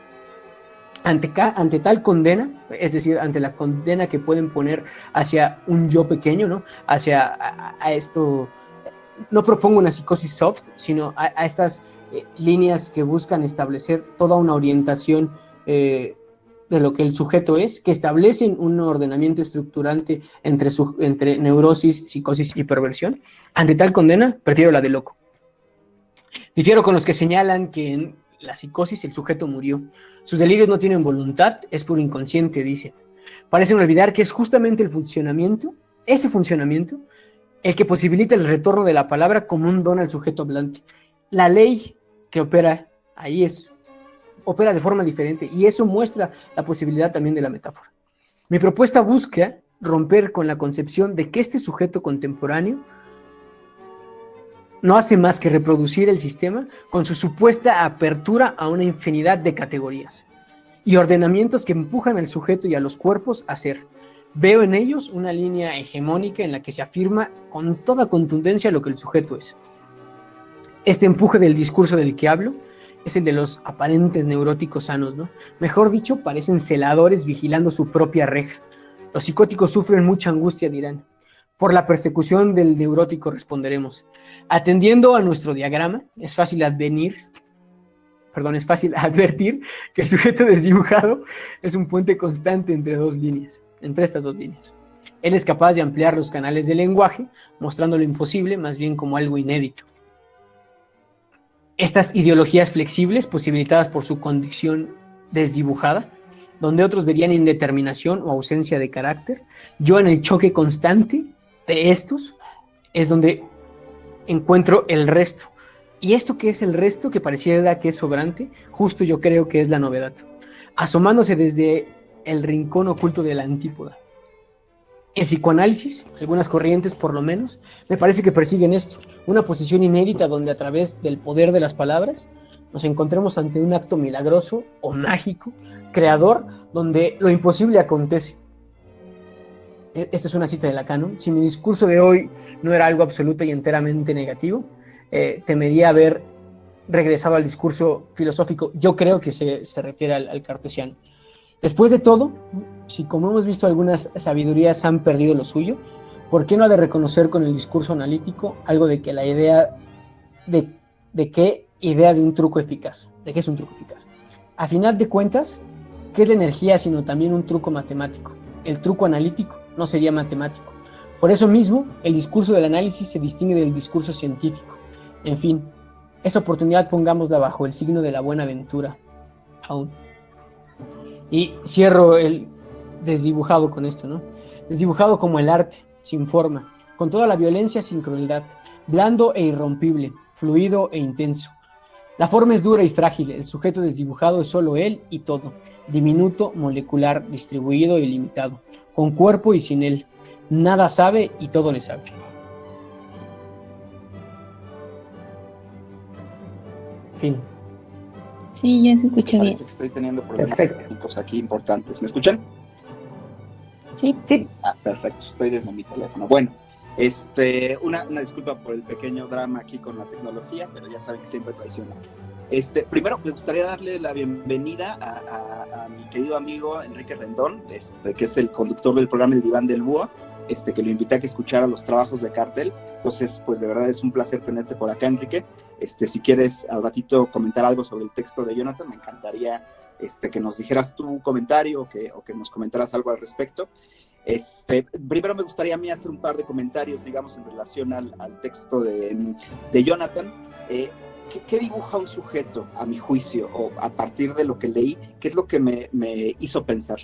Ante tal condena, es decir, ante la condena que pueden poner hacia un yo pequeño, ¿no? Hacia a esto, no propongo una psicosis soft, sino a estas líneas que buscan establecer toda una orientación de lo que el sujeto es, que establecen un ordenamiento estructurante entre neurosis, psicosis y perversión. Ante tal condena, prefiero la de loco. Difiero con los que señalan que en la psicosis el sujeto murió. Sus delirios no tienen voluntad, es puro inconsciente, dicen. Parecen olvidar que es justamente el funcionamiento, ese funcionamiento, el que posibilita el retorno de la palabra como un don al sujeto hablante. La ley que opera ahí opera de forma diferente, y eso muestra la posibilidad también de la metáfora. Mi propuesta busca romper con la concepción de que este sujeto contemporáneo no hace más que reproducir el sistema con su supuesta apertura a una infinidad de categorías y ordenamientos que empujan al sujeto y a los cuerpos a ser. Veo en ellos una línea hegemónica en la que se afirma con toda contundencia lo que el sujeto es. Este empuje del discurso del que hablo es el de los aparentes neuróticos sanos, ¿no? Mejor dicho, parecen celadores vigilando su propia reja. Los psicóticos sufren mucha angustia, dirán. Por la persecución del neurótico responderemos. Atendiendo a nuestro diagrama, es fácil advertir que el sujeto desdibujado es un puente constante entre estas dos líneas. Él es capaz de ampliar los canales del lenguaje, mostrando lo imposible más bien como algo inédito. Estas ideologías flexibles, posibilitadas por su condición desdibujada, donde otros verían indeterminación o ausencia de carácter, yo en el choque constante de estos es donde encuentro el resto. Y esto que es el resto, que pareciera que es sobrante, justo yo creo que es la novedad, asomándose desde el rincón oculto de la antípoda. El psicoanálisis, algunas corrientes por lo menos, me parece que persiguen esto, una posición inédita donde a través del poder de las palabras nos encontremos ante un acto milagroso o mágico, creador, donde lo imposible acontece. esta es una cita de Lacan, si mi discurso de hoy no era algo absoluto y enteramente negativo, temería haber regresado al discurso filosófico. Yo creo que se refiere al cartesiano. Después de todo, si como hemos visto algunas sabidurías han perdido lo suyo, ¿por qué no ha de reconocer con el discurso analítico algo de que la idea de qué idea de un truco eficaz? ¿De qué es un truco eficaz? A final de cuentas, ¿qué es la energía sino también un truco matemático? El truco analítico no sería matemático. Por eso mismo, el discurso del análisis se distingue del discurso científico. En fin, esa oportunidad pongámosla bajo el signo de la buena ventura aún. Y cierro el desdibujado con esto, ¿no? Desdibujado como el arte, sin forma, con toda la violencia sin crueldad, blando e irrompible, fluido e intenso. La forma es dura y frágil, el sujeto desdibujado es solo él y todo, diminuto, molecular, distribuido y limitado, con cuerpo y sin él. Nada sabe y todo le sabe. Fin. Sí, ya se escucha bien. Parece que estoy teniendo problemas técnicos aquí importantes. ¿Me escuchan? Sí. Sí. Perfecto. Estoy desde mi teléfono. Bueno, una disculpa por el pequeño drama aquí con la tecnología, pero ya saben que siempre traiciona. Primero me gustaría darle la bienvenida a mi querido amigo Enrique Rendón, que es el conductor del programa El Diván del Búho, que lo invité a que escuchara los trabajos de Cartel. Entonces, pues de verdad es un placer tenerte por acá, Enrique. Si quieres al ratito comentar algo sobre el texto de Jonathan, me encantaría que nos dijeras tu comentario o que nos comentaras algo al respecto. Primero me gustaría a mí hacer un par de comentarios, digamos, en relación al texto de Jonathan. ¿Qué dibuja un sujeto, a mi juicio, o a partir de lo que leí? ¿Qué es lo que me hizo pensar?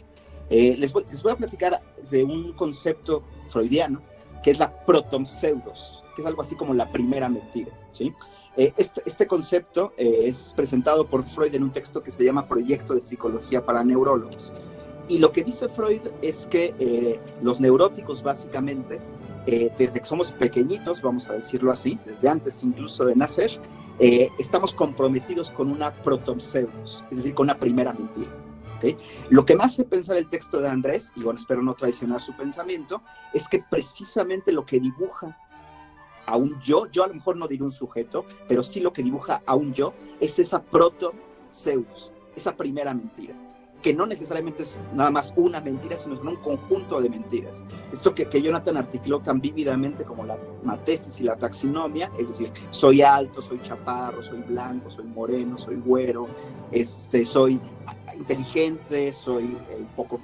Les voy a platicar de un concepto freudiano, que es la protompseudos, que es algo así como la primera mentira, ¿sí? Este concepto es presentado por Freud en un texto que se llama Proyecto de Psicología para Neurólogos. Y lo que dice Freud es que los neuróticos, básicamente, desde que somos pequeñitos, vamos a decirlo así, desde antes incluso de nacer, estamos comprometidos con una protompseudos, es decir, con una primera mentira. ¿Okay? Lo que me hace pensar el texto de Andrés, y bueno, espero no traicionar su pensamiento, es que precisamente lo que dibuja a un yo a lo mejor no diré un sujeto, pero sí lo que dibuja a un yo, es esa proto-pseudos, esa primera mentira, que no necesariamente es nada más una mentira, sino un conjunto de mentiras. Esto que Jonathan articuló tan vívidamente como la matesis y la taxonomia, es decir, soy alto, soy chaparro, soy blanco, soy moreno, soy güero, soy inteligente, soy un poco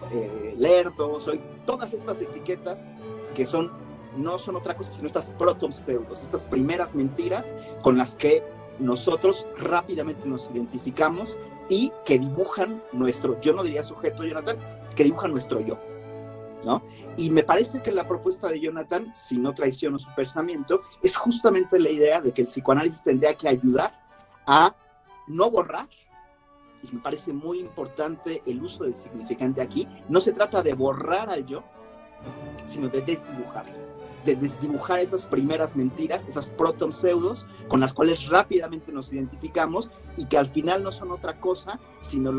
lerdo, soy todas estas etiquetas que no son otra cosa sino estas proto-pseudos, estas primeras mentiras con las que nosotros rápidamente nos identificamos y que dibujan nuestro, yo no diría sujeto, Jonathan, que dibujan nuestro yo, ¿no? Y me parece que la propuesta de Jonathan, si no traiciono su pensamiento, es justamente la idea de que el psicoanálisis tendría que ayudar a no borrar, y me parece muy importante el uso del significante aquí. No se trata de borrar al yo, sino de desdibujar esas primeras mentiras, esas proto-pseudos, con las cuales rápidamente nos identificamos y que al final no son otra cosa, sino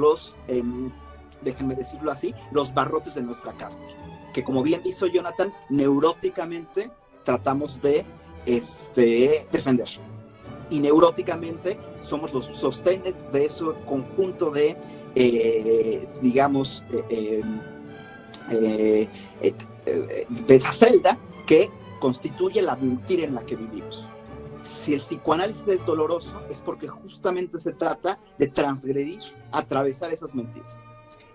déjenme decirlo así, los barrotes de nuestra cárcel, que como bien hizo Jonathan, neuróticamente tratamos de defender. Y neuróticamente somos los sostenes de ese conjunto de, de esa celda que constituye la mentira en la que vivimos. Si el psicoanálisis es doloroso, es porque justamente se trata de transgredir, atravesar esas mentiras.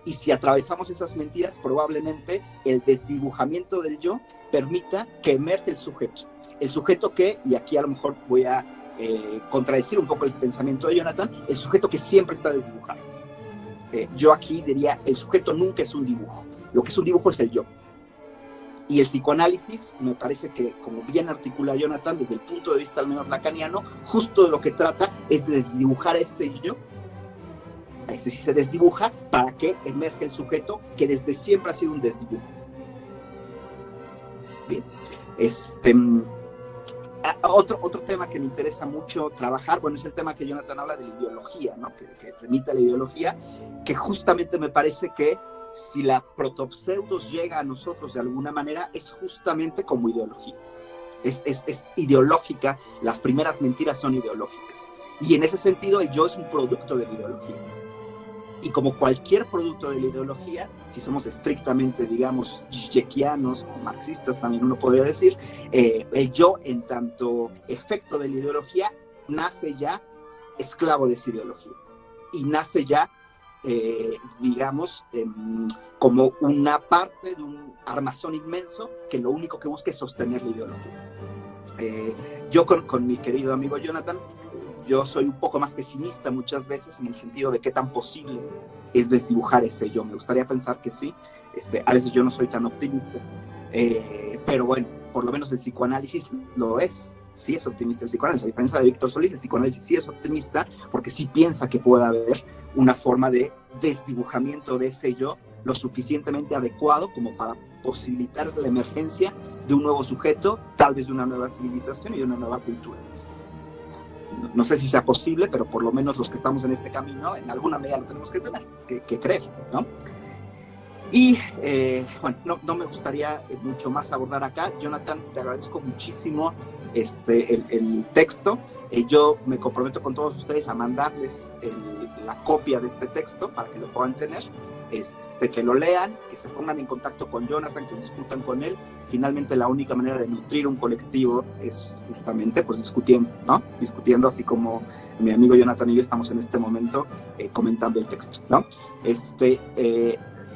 Y si atravesamos esas mentiras, probablemente el desdibujamiento del yo permita que emerge el sujeto. El sujeto que, y aquí a lo mejor voy a contradecir un poco el pensamiento de Jonathan, el sujeto que siempre está desdibujado. Yo aquí diría, el sujeto nunca es un dibujo. Lo que es un dibujo es el yo. Y el psicoanálisis, me parece que, como bien articula Jonathan, desde el punto de vista al menos lacaniano, justo de lo que trata es de desdibujar ese yo. Ese sí se desdibuja para que emerge el sujeto que desde siempre ha sido un desdibujo. Bien. Otro tema que me interesa mucho trabajar, bueno, es el tema que Jonathan habla de la ideología, ¿no? Que remite a la ideología, que justamente me parece que si la protopseudos llega a nosotros de alguna manera, es justamente como ideología. Es ideológica, las primeras mentiras son ideológicas. Y en ese sentido, el yo es un producto de la ideología. Y como cualquier producto de la ideología, si somos estrictamente, digamos, zizek'ianos o marxistas, también uno podría decir, el yo, en tanto efecto de la ideología, nace ya esclavo de esa ideología. Y nace ya, digamos, como una parte de un armazón inmenso que lo único que busca es sostener la ideología. Yo con mi querido amigo Jonathan, yo soy un poco más pesimista muchas veces en el sentido de qué tan posible es desdibujar ese yo. Me gustaría pensar que sí. A veces yo no soy tan optimista. Pero bueno, por lo menos el psicoanálisis lo es. Sí es optimista el psicoanálisis. A diferencia de Víctor Solís, el psicoanálisis sí es optimista porque sí piensa que puede haber una forma de desdibujamiento de ese yo lo suficientemente adecuado como para posibilitar la emergencia de un nuevo sujeto, tal vez de una nueva civilización y de una nueva cultura. No sé si sea posible, pero por lo menos los que estamos en este camino, en alguna medida lo tenemos que tener, que creer, ¿no? Y bueno, no me gustaría mucho más abordar acá. Jonathan, te agradezco muchísimo el texto. Yo me comprometo con todos ustedes a mandarles la copia de este texto para que lo puedan tener, que lo lean, que se pongan en contacto con Jonathan, que discutan con él. Finalmente, la única manera de nutrir un colectivo es justamente pues discutiendo, ¿no? Discutiendo, así como mi amigo Jonathan y yo estamos en este momento comentando el texto, ¿no?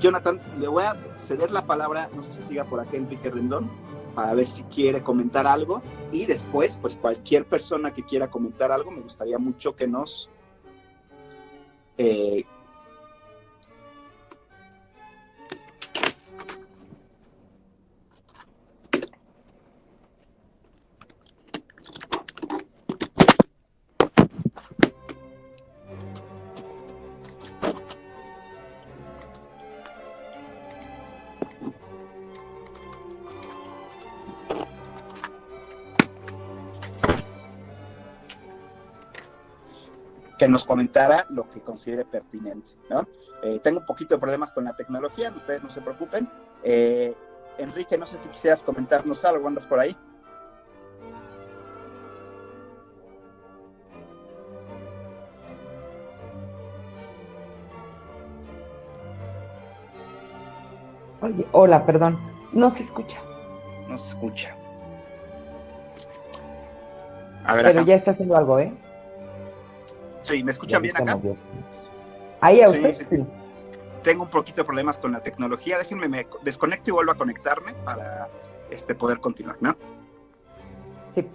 Jonathan, le voy a ceder la palabra, no sé si siga por aquí Enrique Rendón, para ver si quiere comentar algo, y después, pues cualquier persona que quiera comentar algo, me gustaría mucho que nos... que nos comentara lo que considere pertinente, ¿no? Tengo un poquito de problemas con la tecnología, ustedes no se preocupen. Enrique, no sé si quisieras comentarnos algo, ¿andas por ahí? Oye, hola, perdón, no se escucha. No se escucha. A ver, pero acá. ya está haciendo algo, ¿eh? Sí, ¿me escuchan bien acá? ¿Ahí a Sí, usted? sí. Tengo un poquito de problemas con la tecnología. Déjenme, me desconecto y vuelvo a conectarme para poder continuar, ¿no? Sí.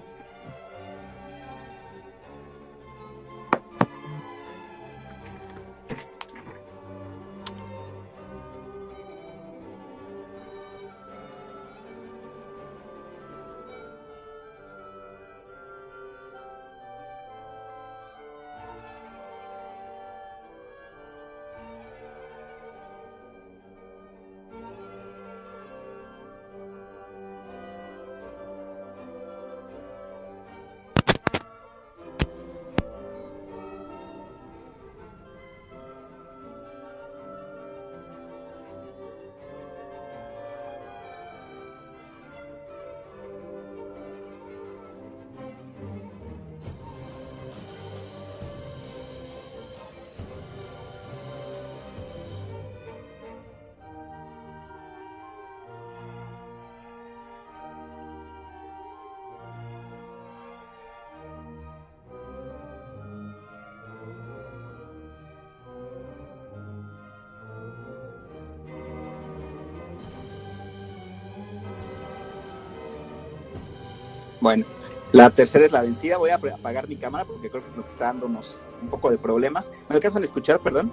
Bueno, la tercera es la vencida. Voy a apagar mi cámara porque creo que es lo que está dándonos un poco de problemas. ¿Me alcanzan a escuchar, perdón?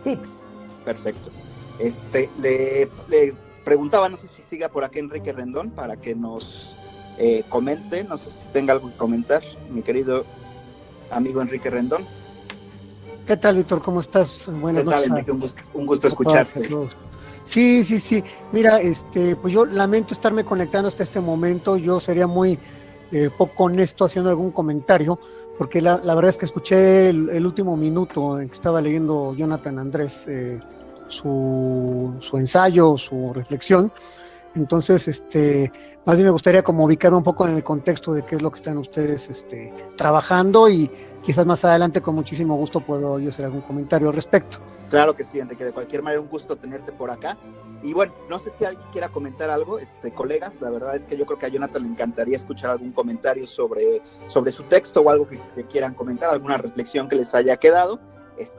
Sí. Perfecto. Le preguntaba, no sé si siga por aquí Enrique Rendón para que nos comente, no sé si tenga algo que comentar, mi querido amigo Enrique Rendón. ¿Qué tal, Víctor? ¿Cómo estás? Buenas noches. ¿Qué tal, Enrique? Un gusto escucharte. Sí. Mira, pues yo lamento estarme conectando hasta este momento. Yo sería muy poco honesto haciendo algún comentario, porque la verdad es que escuché el último minuto en que estaba leyendo Jonathan Andrés su ensayo, su reflexión. Entonces, más bien me gustaría como ubicar un poco en el contexto de qué es lo que están ustedes trabajando, y quizás más adelante con muchísimo gusto puedo yo hacer algún comentario al respecto. Claro que sí, Enrique, de cualquier manera un gusto tenerte por acá. Y bueno, no sé si alguien quiera comentar algo, colegas, la verdad es que yo creo que a Jonathan le encantaría escuchar algún comentario sobre su texto o algo que quieran comentar, alguna reflexión que les haya quedado,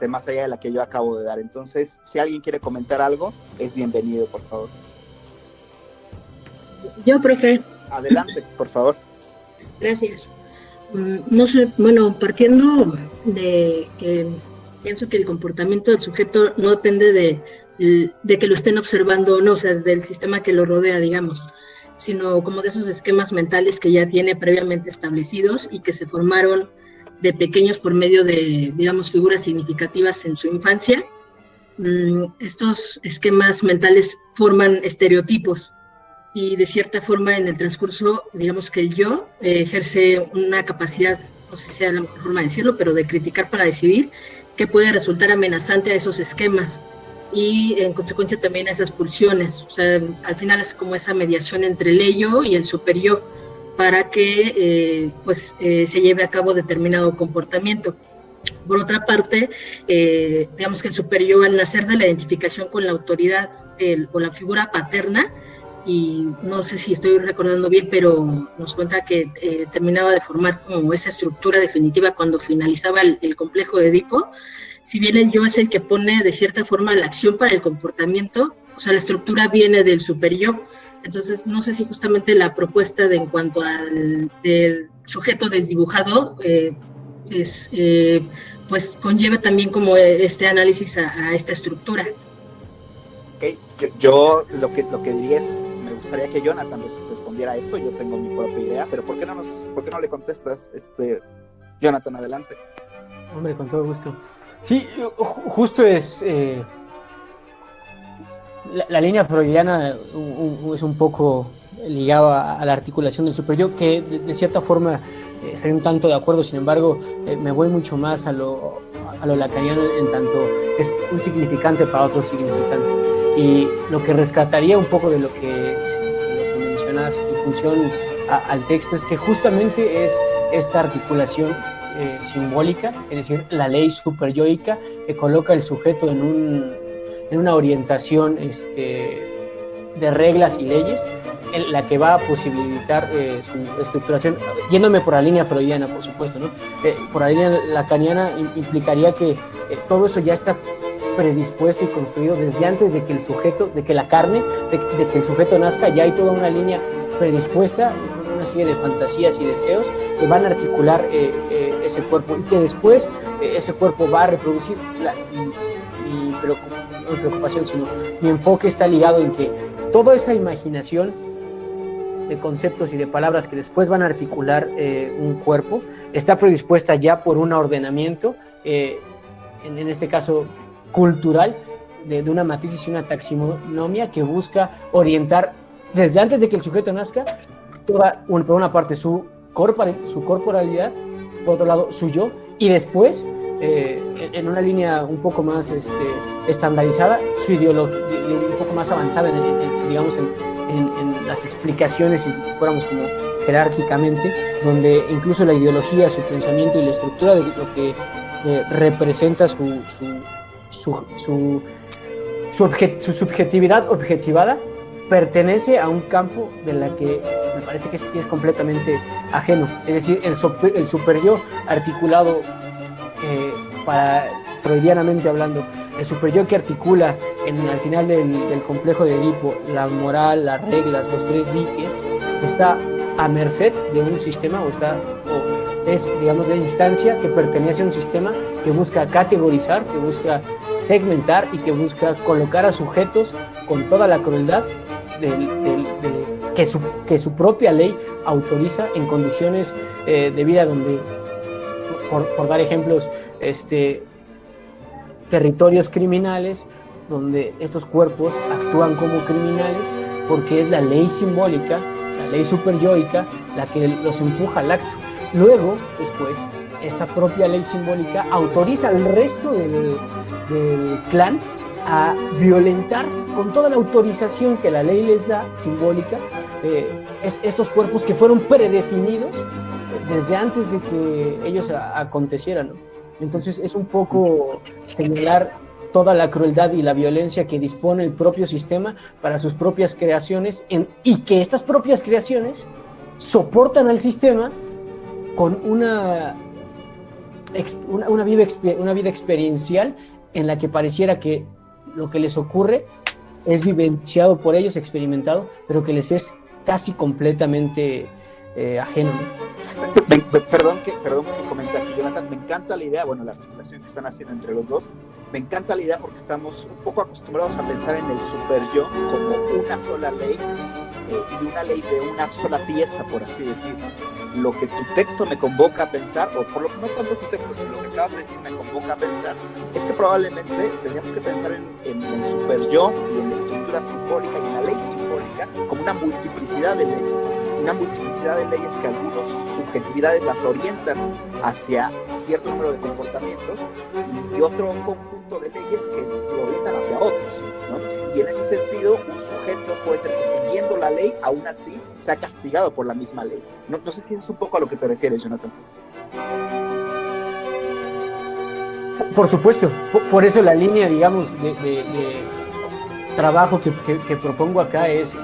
más allá de la que yo acabo de dar. Entonces, si alguien quiere comentar algo, es bienvenido, por favor. Yo, profe. Adelante, por favor. Gracias. No sé, bueno, partiendo de que pienso que el comportamiento del sujeto no depende de que lo estén observando o no, o sea, del sistema que lo rodea, digamos, sino como de esos esquemas mentales que ya tiene previamente establecidos y que se formaron de pequeños por medio de, digamos, figuras significativas en su infancia. Estos esquemas mentales forman estereotipos, y de cierta forma en el transcurso, digamos que el yo ejerce una capacidad, no sé si sea la mejor forma de decirlo, pero de criticar para decidir, que puede resultar amenazante a esos esquemas y en consecuencia también a esas pulsiones. O sea, al final es como esa mediación entre el ello y el superyo para que se lleve a cabo determinado comportamiento. Por otra parte, digamos que el superyo, al nacer de la identificación con la autoridad o la figura paterna, y no sé si estoy recordando bien, pero nos cuenta que terminaba de formar como esa estructura definitiva cuando finalizaba el complejo de Edipo. Si bien el yo es el que pone de cierta forma la acción para el comportamiento, o sea, la estructura viene del superyo. Entonces, no sé si justamente la propuesta en cuanto al del sujeto desdibujado pues conlleva también como este análisis a esta estructura. Okay. Yo lo que diría es, me gustaría que Jonathan respondiera a esto. Yo tengo mi propia idea, pero ¿por qué no le contestas? Jonathan, adelante. Hombre, con todo gusto. Sí, justo es la línea freudiana es un poco ligado a la articulación del superyo, que de cierta forma estoy un tanto de acuerdo. Sin embargo, me voy mucho más a lo lacaniano, en tanto es un significante para otro significante. Y lo que rescataría un poco de lo que mencionas en función al texto es que justamente es esta articulación simbólica, es decir, la ley superyoica que coloca el sujeto en una orientación de reglas y leyes, la que va a posibilitar su estructuración, yéndome por la línea freudiana, por supuesto, ¿no? Por la línea lacaniana implicaría que todo eso ya está predispuesto y construido desde antes de que el sujeto, de que la carne, de que el sujeto nazca. Ya hay toda una línea predispuesta, una serie de fantasías y deseos que van a articular ese cuerpo, y que después ese cuerpo va a reproducir mi preocupación, sino mi enfoque está ligado en que toda esa imaginación de conceptos y de palabras que después van a articular un cuerpo está predispuesta ya por un ordenamiento, en este caso cultural, de una matriz y una taxonomía que busca orientar desde antes de que el sujeto nazca, por una parte su corporalidad, por otro lado su yo, y después en una línea un poco más estandarizada, su ideología, un poco más avanzada en las explicaciones, si fuéramos como jerárquicamente, donde incluso la ideología, su pensamiento y la estructura de lo que representa su subjetividad objetivada pertenece a un campo de la que me parece que es completamente ajeno. Es decir, el superyo articulado, para freudianamente hablando, el superyo que articula al final del complejo de Edipo la moral, las reglas, los tres diques, está a merced de un sistema, es, digamos, de instancia que pertenece a un sistema que busca categorizar, que busca segmentar y que busca colocar a sujetos con toda la crueldad que su propia ley autoriza en condiciones de vida donde, por dar ejemplos, territorios criminales, donde estos cuerpos actúan como criminales porque es la ley simbólica, la ley superyoica, la que los empuja al acto. Luego, después, esta propia ley simbólica autoriza al resto del clan a violentar con toda la autorización que la ley les da, simbólica, estos cuerpos que fueron predefinidos desde antes de que ellos acontecieran, ¿no? Entonces es un poco señalar toda la crueldad y la violencia que dispone el propio sistema para sus propias creaciones y que estas propias creaciones soportan al sistema con una vida experiencial en la que pareciera que lo que les ocurre es vivenciado por ellos, experimentado, pero que les es casi completamente ajeno, ¿no? Perdón que comente aquí, Jonathan, me encanta la idea, bueno, la articulación que están haciendo entre los dos, me encanta la idea porque estamos un poco acostumbrados a pensar en el super yo como una sola ley, y una ley de una sola pieza, por así decirlo. Lo que tu texto me convoca a pensar, o por lo que no tanto tu texto, sino lo que acabas de decir me convoca a pensar, es que probablemente tendríamos que pensar en el super yo y en la estructura simbólica y en la ley simbólica como una multiplicidad de leyes que algunas subjetividades las orientan hacia cierto número de comportamientos y otro conjunto de leyes que lo orientan hacia otros, ¿no? Y en ese sentido, un sujeto puede ser que siguiendo la ley, aún así, sea castigado por la misma ley. No sé si es un poco a lo que te refieres, Jonathan. Por supuesto, por eso la línea, digamos, de trabajo que propongo acá es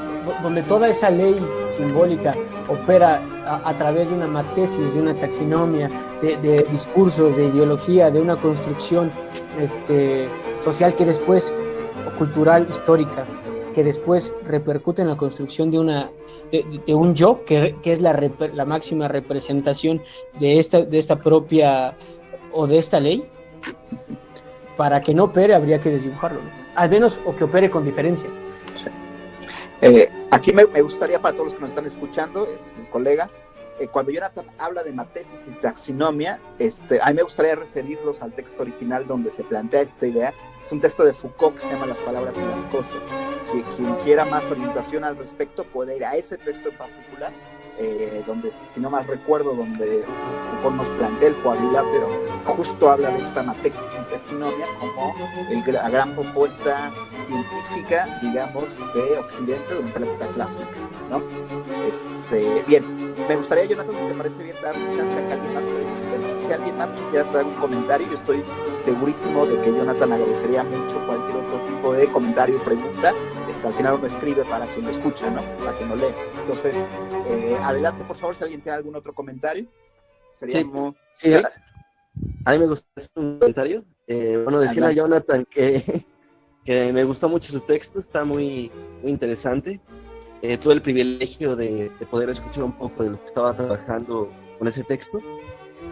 donde toda esa ley simbólica opera a través de una matesis, de una taxonomia, de discursos, de ideología, de una construcción social que después, o cultural, histórica, que después repercute en la construcción de un yo, que es la máxima representación de esta propia, o de esta ley. Para que no opere habría que desdibujarlo, ¿no? Al menos, o que opere con diferencia. Sí. Aquí me gustaría, para todos los que nos están escuchando, colegas, cuando Jonathan habla de matesis y taxonomia, a mí me gustaría referirlos al texto original donde se plantea esta idea. Es un texto de Foucault que se llama Las palabras y las cosas. Quien quiera más orientación al respecto puede ir a ese texto en particular, donde, si no más recuerdo, donde Foucault nos plantea el cuadrilátero, justo habla de esta matesis y taxonomia como la gran propuesta científica, digamos, de Occidente durante la época clásica, ¿no? Bien, me gustaría, Jonathan, si te parece bien, dar chance a que alguien más, pero si alguien más quisiera hacer algún comentario, yo estoy segurísimo de que Jonathan agradecería mucho cualquier otro tipo de comentario o pregunta. Al final uno escribe para quien lo escucha, ¿no? Para quien lo lee. Entonces, adelante, por favor, si alguien tiene algún otro comentario. Sería como... Sí, a mí me gustó un comentario. Bueno, decirle a Jonathan que me gustó mucho su texto, está muy, muy interesante. Tuve el privilegio de poder escuchar un poco de lo que estaba trabajando con ese texto,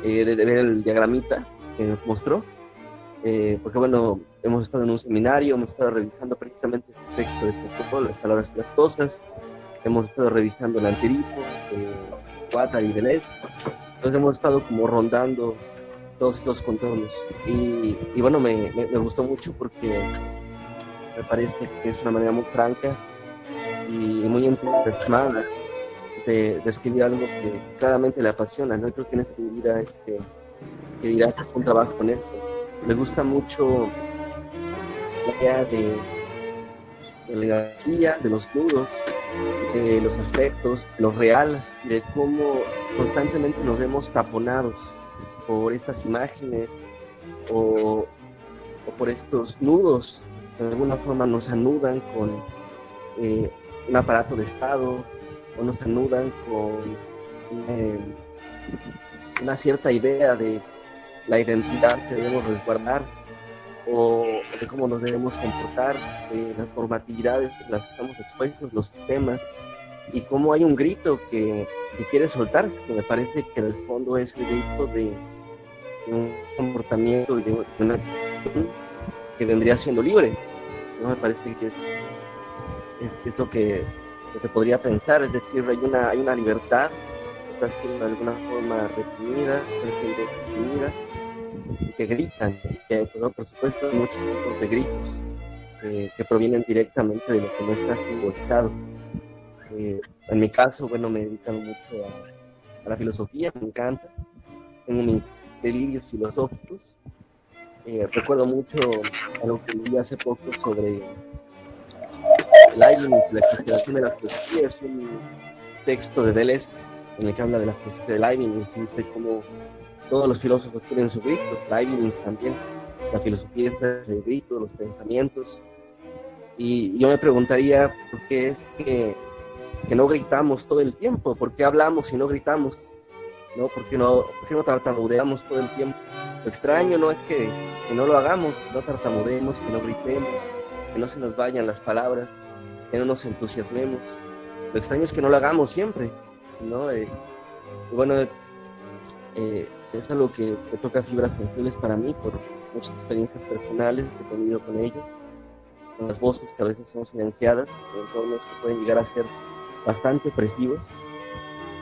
de ver el diagramita que nos mostró. Porque bueno, hemos estado en un seminario, hemos estado revisando precisamente este texto de Foucault, Las palabras y las cosas, hemos estado revisando el Antiripo, Guattari y Deleuze, entonces hemos estado como rondando todos estos contornos y bueno, me gustó mucho porque me parece que es una manera muy franca y muy entusiasmada de escribir algo que claramente le apasiona, ¿no? Y creo que en esa medida es que dirá que es un trabajo con esto. Me gusta mucho la idea de la energía, de los nudos, de los afectos, de lo real, de cómo constantemente nos vemos taponados por estas imágenes o por estos nudos que de alguna forma nos anudan con un aparato de Estado o nos anudan con una cierta idea de la identidad que debemos resguardar o de cómo nos debemos comportar, de las normatividades a las que estamos expuestos, los sistemas, y cómo hay un grito que quiere soltarse, que me parece que en el fondo es el grito de un comportamiento y de una acción que vendría siendo libre, ¿no? Me parece que es lo que podría pensar, es decir, hay una libertad que está siendo de alguna forma reprimida, está siendo suprimida, y que gritan, y que, por supuesto, hay muchos tipos de gritos que provienen directamente de lo que no está simbolizado. En mi caso, bueno, me he dedicado mucho a la filosofía, me encanta, tengo mis delirios filosóficos. Recuerdo mucho algo que leí hace poco sobre Leibniz, la exageración de la filosofía. Es un texto de Deleuze en el que habla de la filosofía de Leibniz y dice cómo todos los filósofos tienen su grito, Leibniz también. La filosofía está en el grito, los pensamientos. Y yo me preguntaría por qué es que no gritamos todo el tiempo, por qué hablamos y no gritamos, ¿no? ¿Por qué no tartamudeamos todo el tiempo? Lo extraño no es que no lo hagamos, que no tartamudeemos, que no gritemos, que no se nos vayan las palabras, que no nos entusiasmemos. Lo extraño es que no lo hagamos siempre, ¿no? Y bueno, es algo que toca fibras sensibles para mí por muchas experiencias personales que he tenido con ello, con las voces que a veces son silenciadas, entornos que pueden llegar a ser bastante opresivos,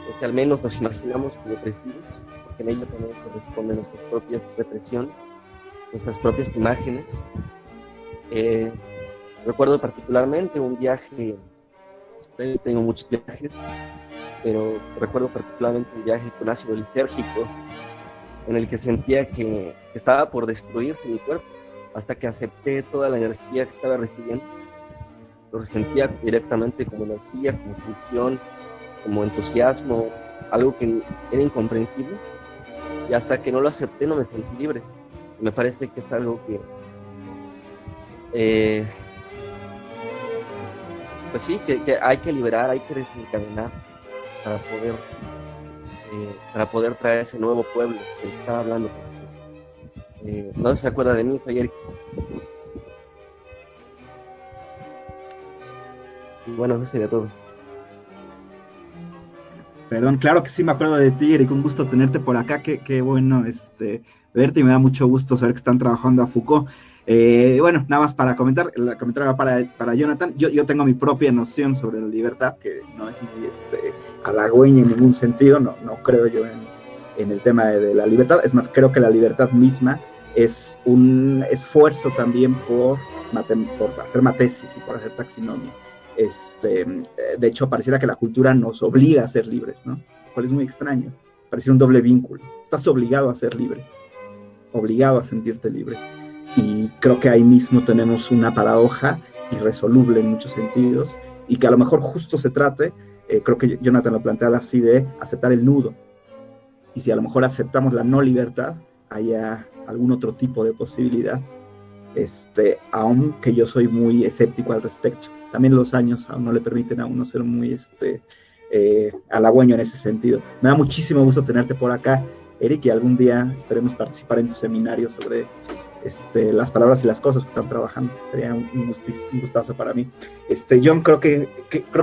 o que al menos nos imaginamos como opresivos, porque en ello también corresponden nuestras propias represiones, nuestras propias imágenes. Recuerdo particularmente un viaje, tengo muchos viajes, pero recuerdo particularmente un viaje con ácido lisérgico, en el que sentía que estaba por destruirse mi cuerpo, hasta que acepté toda la energía que estaba recibiendo. Lo sentía directamente como energía, como pulsión, como entusiasmo, algo que era incomprensible, y hasta que no lo acepté no me sentí libre. Me parece que es algo que pues sí, que hay que liberar, hay que desencadenar para poder traer ese nuevo pueblo del que estaba hablando Jesús. No se acuerda de mí, soy Eric. Y bueno, eso sería todo. Perdón, claro que sí me acuerdo de ti, Eric, un gusto tenerte por acá, qué bueno verte, y me da mucho gusto saber que están trabajando a Foucault. Bueno, nada más para comentar, la comentario va para Jonathan. Yo tengo mi propia noción sobre la libertad, que no es muy halagüeña en ningún sentido, no creo yo en el tema de la libertad. Es más, creo que la libertad misma es un esfuerzo también por hacer matesis y por hacer taxonomía. De hecho, pareciera que la cultura nos obliga a ser libres, ¿no? Lo cual es muy extraño, pareciera un doble vínculo. Estás obligado a ser libre, obligado a sentirte libre. Y creo que ahí mismo tenemos una paradoja irresoluble en muchos sentidos, y que a lo mejor justo se trate, creo que Jonathan lo planteaba así, de aceptar el nudo. Y si a lo mejor aceptamos la no libertad, haya algún otro tipo de posibilidad, aunque yo soy muy escéptico al respecto. También los años aún no le permiten a uno ser muy halagüeño en ese sentido. Me da muchísimo gusto tenerte por acá, Eric, y algún día esperemos participar en tu seminario sobre las palabras y las cosas que están trabajando. Sería un gustazo para mí. John, creo que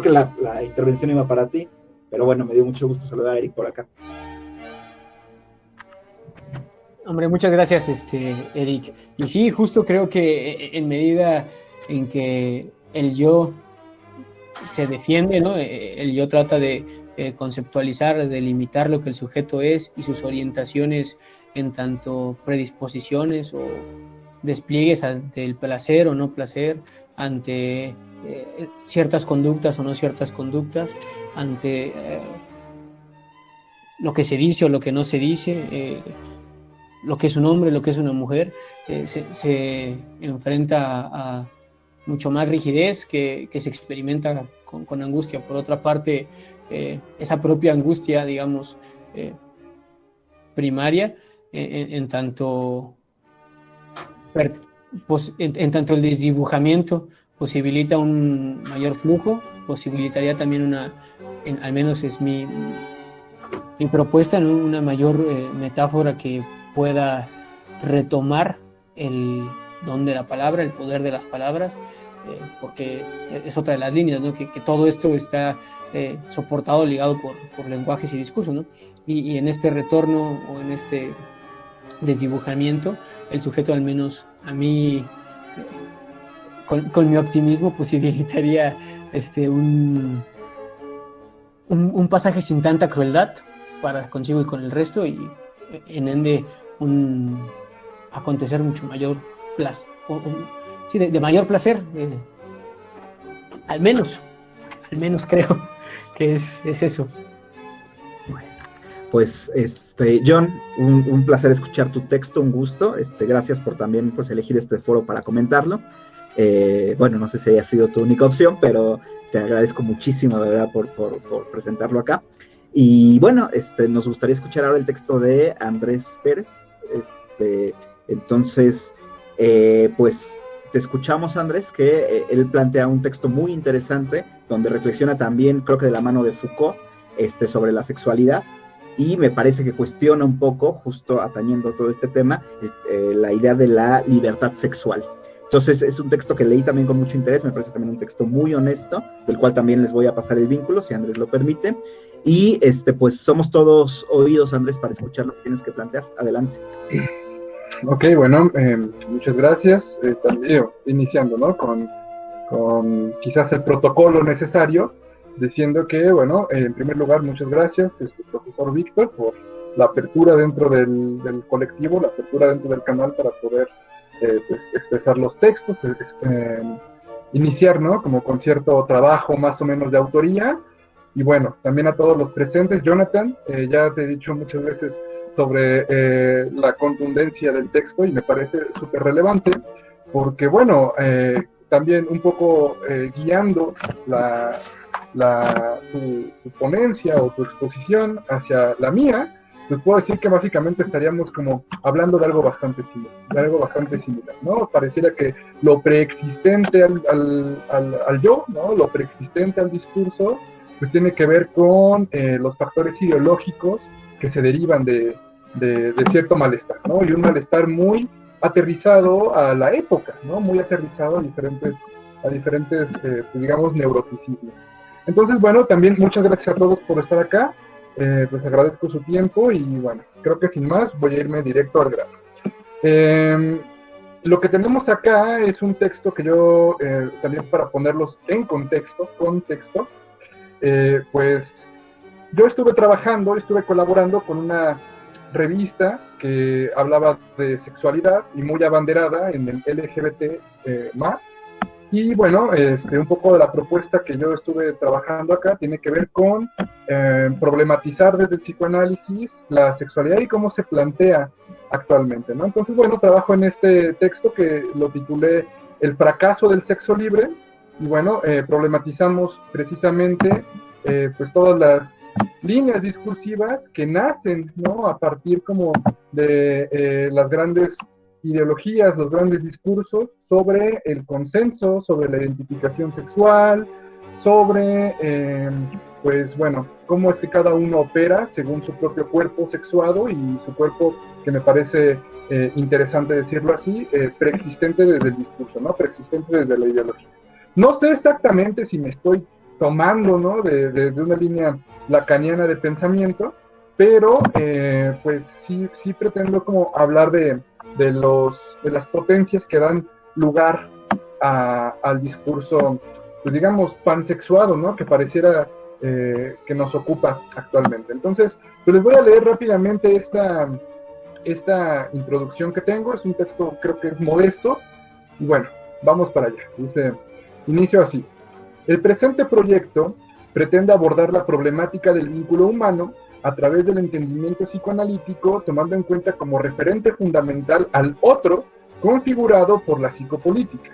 la intervención iba para ti, pero bueno, me dio mucho gusto saludar a Eric por acá. Hombre, muchas gracias, Eric. Y sí, justo creo que en medida en que el yo se defiende, ¿no? El yo trata de conceptualizar, de limitar lo que el sujeto es y sus orientaciones en tanto predisposiciones o despliegues ante el placer o no placer, ante ciertas conductas o no ciertas conductas, ante lo que se dice o lo que no se dice, lo que es un hombre, lo que es una mujer, se enfrenta a mucho más rigidez que se experimenta con angustia. Por otra parte, esa propia angustia, digamos, primaria, en tanto el desdibujamiento posibilita un mayor flujo, posibilitaría también al menos es mi propuesta, ¿no? Una mayor metáfora que pueda retomar el don de la palabra, el poder de las palabras, porque es otra de las líneas, ¿no? Que todo esto está soportado, ligado por lenguajes y discursos, ¿no? Y en este retorno o en este desdibujamiento, el sujeto, al menos a mí, con mi optimismo, posibilitaría un pasaje sin tanta crueldad para consigo y con el resto, y en ende un acontecer mucho mayor placer, sí, de mayor placer, al menos creo que es eso. Pues, John, un placer escuchar tu texto, un gusto. Gracias por también pues, elegir este foro para comentarlo. Bueno, no sé si haya sido tu única opción, pero te agradezco muchísimo, de verdad, por presentarlo acá. Y bueno, nos gustaría escuchar ahora el texto de Andrés Pérez. Entonces, pues te escuchamos, Andrés, que él plantea un texto muy interesante, donde reflexiona también, creo que de la mano de Foucault, sobre la sexualidad. Y me parece que cuestiona un poco, justo atañendo todo este tema, la idea de la libertad sexual. Entonces es un texto que leí también con mucho interés, me parece también un texto muy honesto, del cual también les voy a pasar el vínculo, si Andrés lo permite. Y pues somos todos oídos, Andrés, para escuchar lo que tienes que plantear. Adelante. Ok, bueno, muchas gracias. También iniciando, ¿no? Con quizás el protocolo necesario, diciendo que, bueno, en primer lugar, muchas gracias, profesor Víctor, por la apertura dentro del colectivo, la apertura dentro del canal para poder pues, expresar los textos, iniciar, ¿no? Como con cierto trabajo más o menos de autoría. Y bueno, también a todos los presentes. Jonathan, ya te he dicho muchas veces sobre la contundencia del texto y me parece súper relevante porque, bueno, también un poco guiando tu ponencia o tu exposición hacia la mía, pues puedo decir que básicamente estaríamos como hablando de algo bastante similar, ¿no? Pareciera que lo preexistente al yo, ¿no? Lo preexistente al discurso, pues tiene que ver con los factores ideológicos que se derivan de cierto malestar, ¿no? Y un malestar muy aterrizado a la época, ¿no? Muy aterrizado a diferentes pues, digamos, neuroticismos. Entonces, bueno, también muchas gracias a todos por estar acá, pues agradezco su tiempo y bueno, creo que sin más voy a irme directo al grano. Lo que tenemos acá es un texto que yo, también para ponerlos en contexto, pues yo estuve colaborando con una revista que hablaba de sexualidad y muy abanderada en el LGBT+. Y bueno, un poco de la propuesta que yo estuve trabajando acá tiene que ver con problematizar desde el psicoanálisis la sexualidad y cómo se plantea actualmente, ¿no? Entonces, bueno, trabajo en este texto que lo titulé El fracaso del sexo libre. Y bueno, problematizamos precisamente pues todas las líneas discursivas que nacen, ¿no? A partir como de las grandes ideologías, los grandes discursos sobre el consenso, sobre la identificación sexual, sobre, pues bueno, cómo es que cada uno opera según su propio cuerpo sexuado y su cuerpo, que me parece interesante decirlo así, preexistente desde el discurso, ¿no? Preexistente desde la ideología. No sé exactamente si me estoy tomando, ¿no? de una línea lacaniana de pensamiento, pero pues sí pretendo como hablar de las potencias que dan lugar al discurso, pues digamos, pansexuado, ¿no? Que pareciera que nos ocupa actualmente. Entonces, pues les voy a leer rápidamente esta introducción que tengo. Es un texto, creo que es modesto, y bueno, vamos para allá. Dice, inicio así. El presente proyecto pretende abordar la problemática del vínculo humano a través del entendimiento psicoanalítico, tomando en cuenta como referente fundamental al otro configurado por la psicopolítica,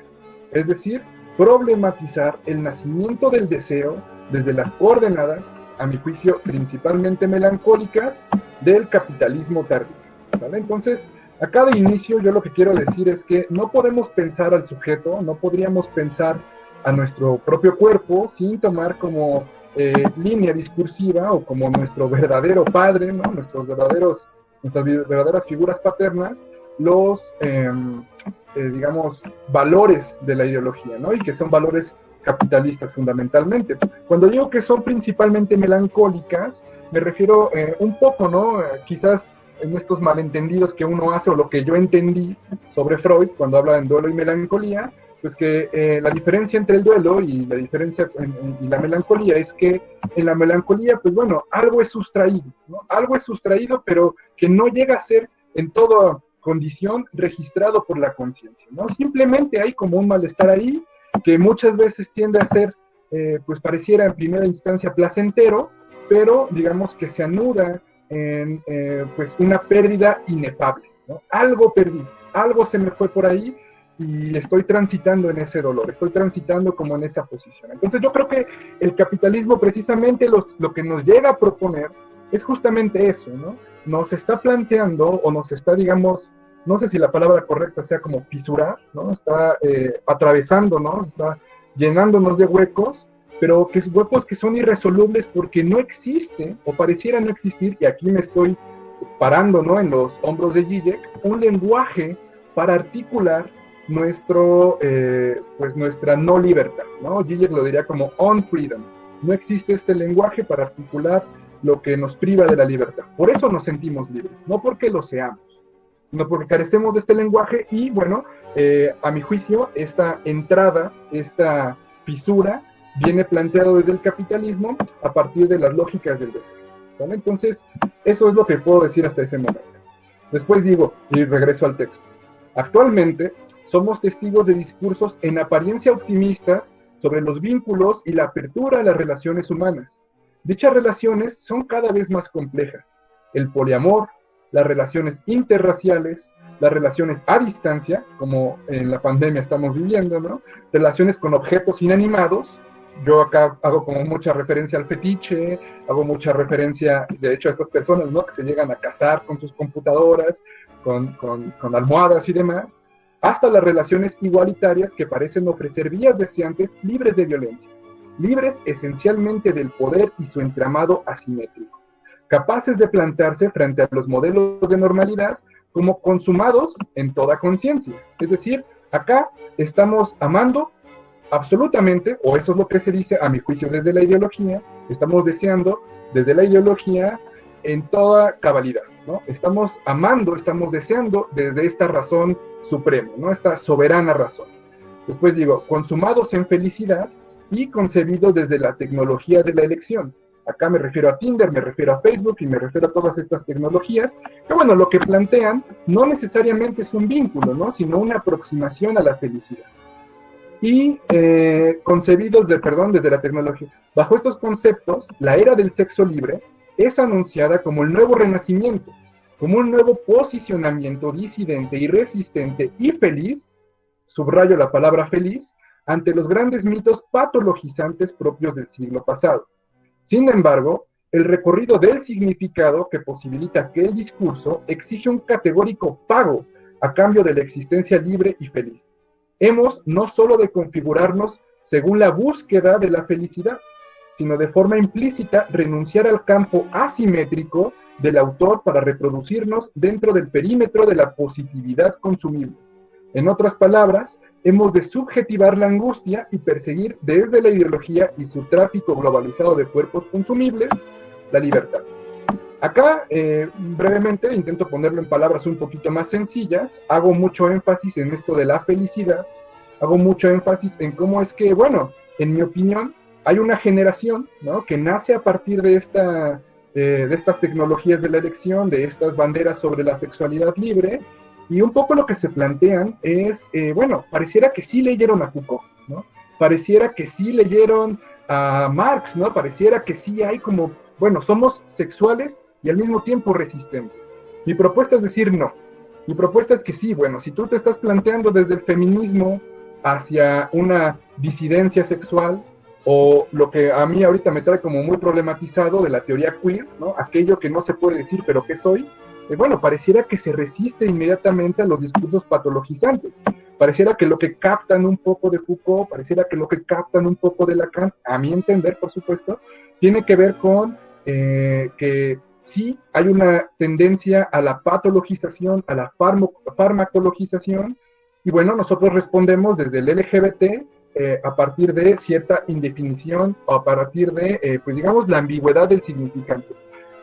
es decir, problematizar el nacimiento del deseo desde las coordenadas, a mi juicio principalmente melancólicas, del capitalismo tardío, ¿vale? Entonces, acá de inicio yo lo que quiero decir es que no podemos pensar al sujeto, no podríamos pensar a nuestro propio cuerpo sin tomar como línea discursiva o como nuestro verdadero padre, ¿no? Nuestras verdaderas figuras paternas, los, digamos, valores de la ideología, ¿no? Y que son valores capitalistas fundamentalmente. Cuando digo que son principalmente melancólicas, me refiero un poco, ¿no? Quizás en estos malentendidos que uno hace, o lo que yo entendí sobre Freud cuando habla de duelo y melancolía, pues que la diferencia entre el duelo y la diferencia y la melancolía es que en la melancolía, pues bueno, algo es sustraído, ¿no? Algo es sustraído, pero que no llega a ser en toda condición registrado por la conciencia, ¿no? Simplemente hay como un malestar ahí que muchas veces tiende a ser, pues pareciera en primera instancia placentero, pero digamos que se anuda pues una pérdida inefable, ¿no? Algo perdí, algo se me fue por ahí y estoy transitando en ese dolor, estoy transitando como en esa posición. Entonces yo creo que el capitalismo precisamente lo que nos llega a proponer es justamente eso, ¿no? Nos está planteando o nos está, digamos, no sé si la palabra correcta sea como fisurar, ¿no? Está atravesando, ¿no? Está llenándonos de huecos, pero que huecos que son irresolubles porque no existe o pareciera no existir, y aquí me estoy parando, ¿no?, en los hombros de Zizek, un lenguaje para articular pues nuestra no libertad, ¿no? Zizek lo diría como on-freedom. No existe este lenguaje para articular lo que nos priva de la libertad. Por eso nos sentimos libres, no porque lo seamos, sino porque carecemos de este lenguaje y, bueno, a mi juicio, esta entrada, esta fisura, viene planteado desde el capitalismo a partir de las lógicas del deseo, ¿vale? Entonces, eso es lo que puedo decir hasta ese momento. Después digo, y regreso al texto, actualmente somos testigos de discursos en apariencia optimistas sobre los vínculos y la apertura a las relaciones humanas. Dichas relaciones son cada vez más complejas. El poliamor, las relaciones interraciales, las relaciones a distancia, como en la pandemia estamos viviendo, ¿no? Relaciones con objetos inanimados. Yo acá hago como mucha referencia al fetiche, hago mucha referencia, de hecho, a estas personas, ¿no?, que se llegan a casar con sus computadoras, con almohadas y demás, hasta las relaciones igualitarias que parecen ofrecer vías deseantes libres de violencia, libres esencialmente del poder y su entramado asimétrico, capaces de plantarse frente a los modelos de normalidad como consumados en toda conciencia. Es decir, acá estamos amando absolutamente, o eso es lo que se dice a mi juicio desde la ideología, estamos deseando desde la ideología en toda cabalidad, ¿no? Estamos amando, estamos deseando desde esta razón suprema, ¿no?, esta soberana razón. Después digo, consumados en felicidad y concebidos desde la tecnología de la elección. Acá me refiero a Tinder, me refiero a Facebook y me refiero a todas estas tecnologías, que bueno, lo que plantean no necesariamente es un vínculo, ¿no?, sino una aproximación a la felicidad. Y concebidos desde la tecnología. Bajo estos conceptos, la era del sexo libre es anunciada como el nuevo renacimiento, como un nuevo posicionamiento disidente y resistente y feliz, subrayo la palabra feliz, ante los grandes mitos patologizantes propios del siglo pasado. Sin embargo, el recorrido del significado que posibilita aquel discurso exige un categórico pago a cambio de la existencia libre y feliz. Hemos no solo de configurarnos según la búsqueda de la felicidad, sino de forma implícita renunciar al campo asimétrico del autor para reproducirnos dentro del perímetro de la positividad consumible. En otras palabras, hemos de subjetivar la angustia y perseguir desde la ideología y su tráfico globalizado de cuerpos consumibles, la libertad. Acá, brevemente, intento ponerlo en palabras un poquito más sencillas, hago mucho énfasis en esto de la felicidad, hago mucho énfasis en cómo es que, bueno, en mi opinión, hay una generación, ¿no?, que nace a partir de estas tecnologías de la elección, de estas banderas sobre la sexualidad libre, y un poco lo que se plantean es, bueno, pareciera que sí leyeron a Foucault, ¿no? Pareciera que sí leyeron a Marx, ¿no? Pareciera que sí hay como, bueno, somos sexuales y al mismo tiempo resistentes. Mi propuesta es decir no. Mi propuesta es que sí, bueno, si tú te estás planteando desde el feminismo hacia una disidencia sexual, o lo que a mí ahorita me trae como muy problematizado de la teoría queer, ¿no?, aquello que no se puede decir pero que soy, bueno, pareciera que se resiste inmediatamente a los discursos patologizantes. Pareciera que lo que captan un poco de Foucault, pareciera que lo que captan un poco de Lacan, a mi entender, por supuesto, tiene que ver con que sí hay una tendencia a la patologización, a la farmacologización, y bueno, nosotros respondemos desde el LGBT a partir de cierta indefinición o a partir de, pues digamos, la ambigüedad del significante.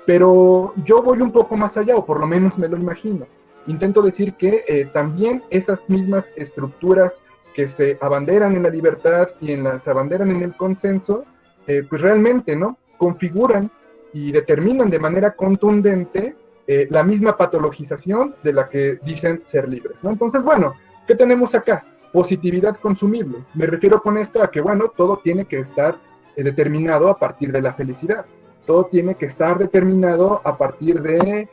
Pero yo voy un poco más allá, o por lo menos me lo imagino. Intento decir que también esas mismas estructuras que se abanderan en la libertad y se abanderan en el consenso, pues realmente, ¿no?, configuran y determinan de manera contundente la misma patologización de la que dicen ser libres, ¿no? Entonces, bueno, ¿qué tenemos acá? Positividad consumible. Me refiero con esto a que, bueno, todo tiene que estar determinado a partir de la felicidad. todo tiene que estar determinado a partir de,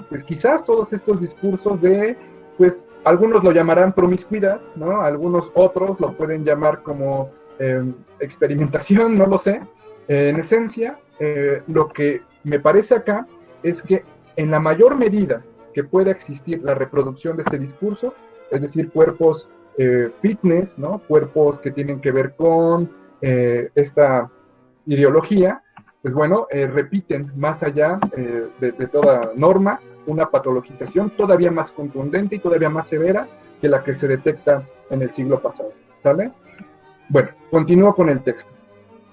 pues quizás todos estos discursos de, pues algunos lo llamarán promiscuidad, ¿no? Algunos otros lo pueden llamar como experimentación, no lo sé. En esencia, lo que me parece acá es que en la mayor medida que pueda existir la reproducción de este discurso, es decir, cuerpos fitness, ¿no? Cuerpos que tienen que ver con esta ideología, pues bueno, repiten más allá de toda norma una patologización todavía más contundente y todavía más severa que la que se detecta en el siglo pasado, ¿sale? Bueno, continúo con el texto.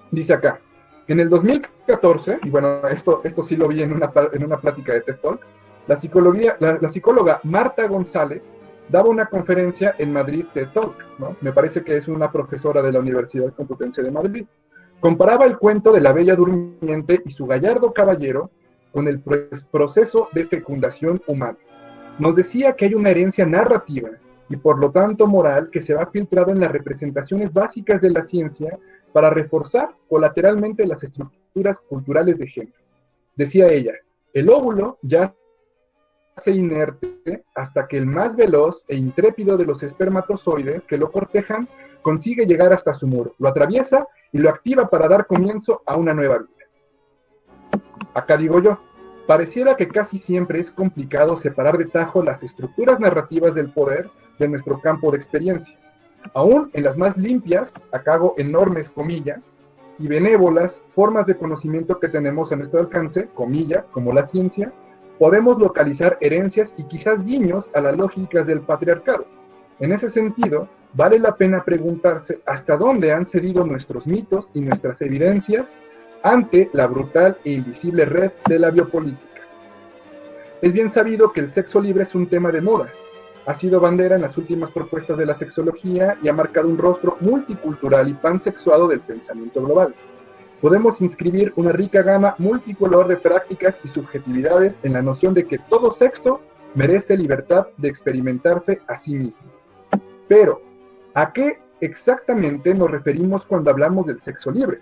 Dice acá, en el 2014, y bueno, esto sí lo vi en una plática de TED Talk, la psicóloga Marta González daba una conferencia en Madrid TED Talk, ¿no? Me parece que es una profesora de la Universidad Complutense de Madrid. Comparaba el cuento de la Bella Durmiente y su gallardo caballero con el proceso de fecundación humana. Nos decía que hay una herencia narrativa y por lo tanto moral que se va filtrado en las representaciones básicas de la ciencia para reforzar colateralmente las estructuras culturales de género. Decía ella, el óvulo yace inerte hasta que el más veloz e intrépido de los espermatozoides que lo cortejan consigue llegar hasta su muro, lo atraviesa y lo activa para dar comienzo a una nueva vida. Acá digo yo, pareciera que casi siempre es complicado separar de tajo las estructuras narrativas del poder de nuestro campo de experiencia. Aún en las más limpias, acá hago enormes comillas, y benévolas formas de conocimiento que tenemos a nuestro alcance, comillas, como la ciencia, podemos localizar herencias y quizás guiños a las lógicas del patriarcado. En ese sentido, vale la pena preguntarse hasta dónde han cedido nuestros mitos y nuestras evidencias ante la brutal e invisible red de la biopolítica. Es bien sabido que el sexo libre es un tema de moda. Ha sido bandera en las últimas propuestas de la sexología y ha marcado un rostro multicultural y pansexuado del pensamiento global. Podemos inscribir una rica gama multicolor de prácticas y subjetividades en la noción de que todo sexo merece libertad de experimentarse a sí mismo. Pero, ¿a qué exactamente nos referimos cuando hablamos del sexo libre?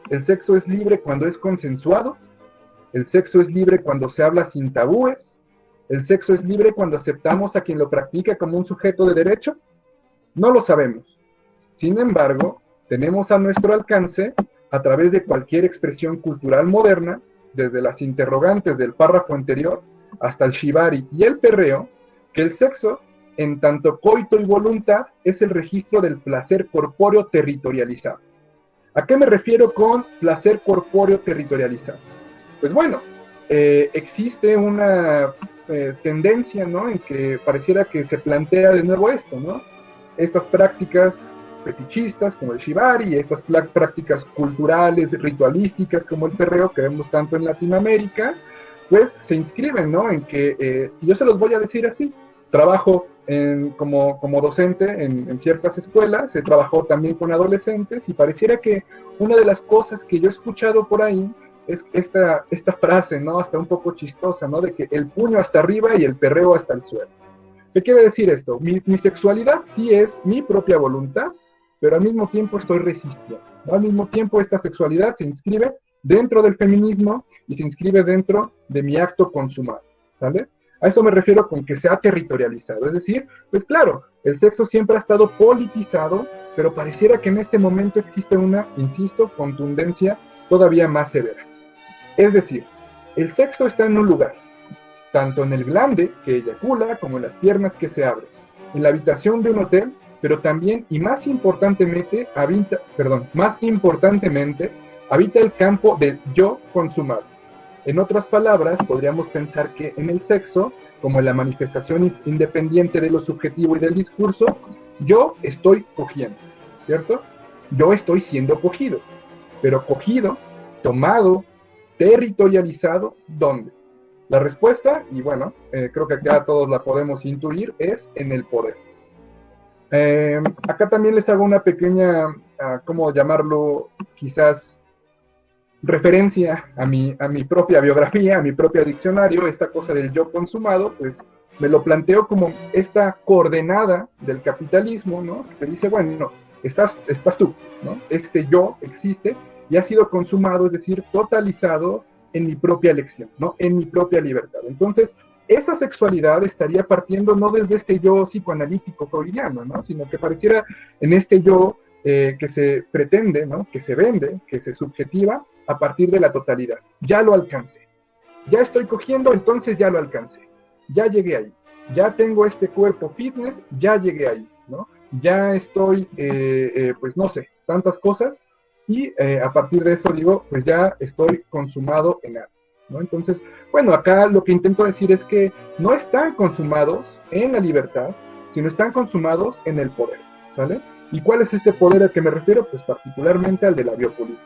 ¿El sexo es libre cuando es consensuado? ¿El sexo es libre cuando se habla sin tabúes? ¿El sexo es libre cuando aceptamos a quien lo practica como un sujeto de derecho? No lo sabemos. Sin embargo, tenemos a nuestro alcance, a través de cualquier expresión cultural moderna, desde las interrogantes del párrafo anterior hasta el shibari y el perreo, que el sexo, en tanto coito y voluntad, es el registro del placer corpóreo territorializado. ¿A qué me refiero con placer corpóreo territorializado? Pues bueno, existe una tendencia, ¿no?, en que pareciera que se plantea de nuevo esto, ¿no? Estas prácticas fetichistas como el shibari, estas prácticas culturales, ritualísticas como el perreo que vemos tanto en Latinoamérica, pues se inscriben, ¿no?, en que, yo se los voy a decir así, trabajo como docente en ciertas escuelas, he trabajado también con adolescentes y pareciera que una de las cosas que yo he escuchado por ahí es esta frase, ¿no?, hasta un poco chistosa, ¿no?, de que el puño hasta arriba y el perreo hasta el suelo. ¿Qué quiere decir esto? Mi sexualidad sí es mi propia voluntad, pero al mismo tiempo estoy resistiendo, ¿no? Al mismo tiempo esta sexualidad se inscribe dentro del feminismo y se inscribe dentro de mi acto consumado, ¿vale? A eso me refiero con que se ha territorializado, es decir, pues claro, el sexo siempre ha estado politizado, pero pareciera que en este momento existe una, insisto, contundencia todavía más severa. Es decir, el sexo está en un lugar, tanto en el glande que eyacula como en las piernas que se abren, en la habitación de un hotel, pero también y más importantemente habita el campo del yo consumado. En otras palabras, podríamos pensar que en el sexo, como en la manifestación independiente de lo subjetivo y del discurso, yo estoy cogiendo, ¿cierto? Yo estoy siendo cogido, pero cogido, tomado, territorializado, ¿dónde? La respuesta, y bueno, creo que acá todos la podemos intuir, es en el poder. Acá también les hago una pequeña, ¿cómo llamarlo? Quizás referencia a mi propia biografía, a mi propio diccionario. Esta cosa del yo consumado, pues me lo planteo como esta coordenada del capitalismo, ¿no? Que dice, bueno, estás tú, ¿no? Este yo existe y ha sido consumado, es decir, totalizado en mi propia elección, ¿no? En mi propia libertad. Entonces, esa sexualidad estaría partiendo no desde este yo psicoanalítico freudiano, ¿no? Sino que pareciera en este yo que se pretende, ¿no? Que se vende, que se subjetiva a partir de la totalidad. Ya lo alcancé. Ya estoy cogiendo, entonces ya lo alcancé. Ya llegué ahí. Ya tengo este cuerpo fitness, ya llegué ahí, ¿no? Ya estoy, pues no sé, tantas cosas, y a partir de eso digo, pues ya estoy consumado en algo, ¿no? Entonces, bueno, acá lo que intento decir es que no están consumados en la libertad, sino están consumados en el poder, ¿sale? ¿Y cuál es este poder al que me refiero? Pues particularmente al de la biopolítica.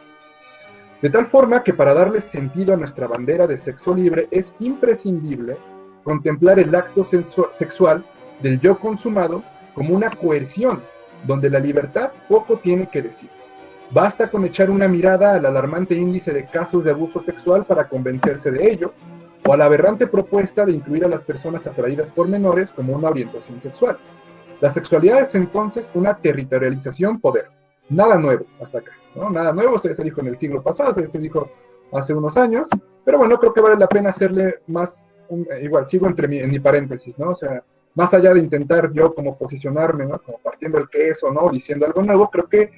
De tal forma que para darle sentido a nuestra bandera de sexo libre es imprescindible contemplar el acto sexual del yo consumado como una coerción, donde la libertad poco tiene que decir. Basta con echar una mirada al alarmante índice de casos de abuso sexual para convencerse de ello, o a la aberrante propuesta de incluir a las personas atraídas por menores como una orientación sexual. La sexualidad es entonces una territorialización poder. Nada nuevo hasta acá, ¿no? Nada nuevo, se dijo en el siglo pasado, se dijo hace unos años, pero bueno, creo que vale la pena hacerle más, igual, sigo en mi paréntesis, ¿no? O sea, más allá de intentar yo como posicionarme, ¿no? Como partiendo el queso, ¿no? Diciendo algo nuevo, creo que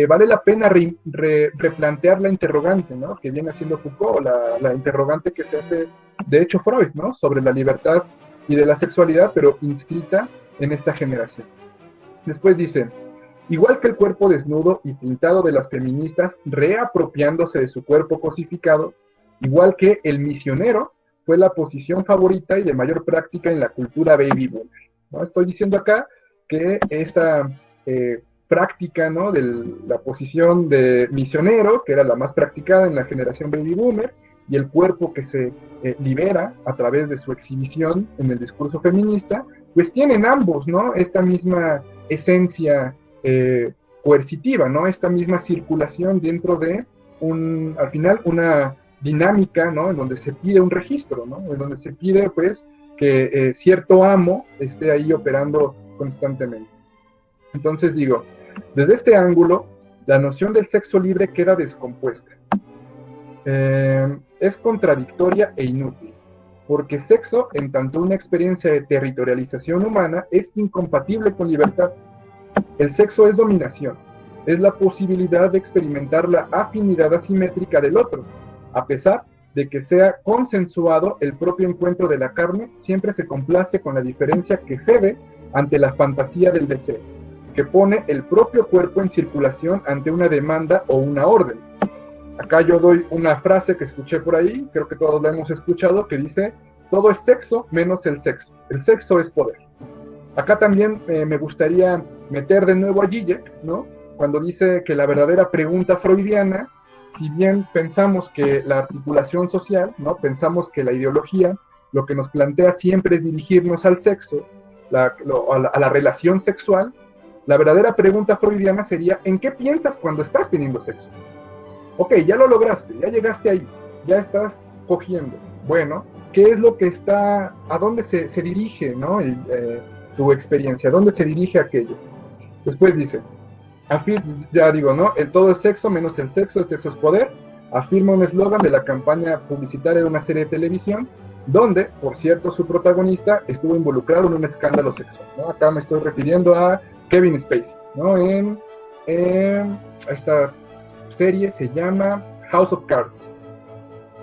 vale la pena replantear la interrogante, ¿no? Que viene haciendo Foucault, la interrogante que se hace, de hecho, Freud, ¿no? Sobre la libertad y de la sexualidad, pero inscrita en esta generación. Después dice, igual que el cuerpo desnudo y pintado de las feministas reapropiándose de su cuerpo cosificado, igual que el misionero fue la posición favorita y de mayor práctica en la cultura baby boomer, ¿no? Estoy diciendo acá que esta práctica, ¿no? De la posición de misionero, que era la más practicada en la generación baby boomer, y el cuerpo que se libera a través de su exhibición en el discurso feminista, pues tienen ambos, ¿no? Esta misma esencia coercitiva, ¿no? Esta misma circulación dentro de al final, una dinámica, ¿no? En donde se pide un registro, ¿no? En donde se pide, pues, que cierto amo esté ahí operando constantemente. Entonces digo, desde este ángulo, la noción del sexo libre queda descompuesta. Es contradictoria e inútil, porque sexo, en tanto una experiencia de territorialización humana, es incompatible con libertad. El sexo es dominación, es la posibilidad de experimentar la afinidad asimétrica del otro. A pesar de que sea consensuado el propio encuentro de la carne, siempre se complace con la diferencia que cede ante la fantasía del deseo, que pone el propio cuerpo en circulación ante una demanda o una orden. Acá yo doy una frase que escuché por ahí, creo que todos la hemos escuchado, que dice, todo es sexo menos el sexo es poder. Acá también me gustaría meter de nuevo a Zizek, ¿no? Cuando dice que la verdadera pregunta freudiana, si bien pensamos que la articulación social, ¿no? Pensamos que la ideología lo que nos plantea siempre es dirigirnos al sexo, a la relación sexual, la verdadera pregunta freudiana sería, ¿en qué piensas cuando estás teniendo sexo? Ok, ya lo lograste, ya llegaste ahí, ya estás cogiendo. Bueno, ¿qué es lo que está, a dónde se dirige, ¿no? Tu experiencia, ¿a dónde se dirige aquello? Después dice, ya digo, ¿no? El todo es sexo menos el sexo es poder. Afirma un eslogan de la campaña publicitaria de una serie de televisión, donde, por cierto, su protagonista estuvo involucrado en un escándalo sexual, ¿no? Acá me estoy refiriendo a Kevin Spacey, ¿no? Esta serie se llama House of Cards.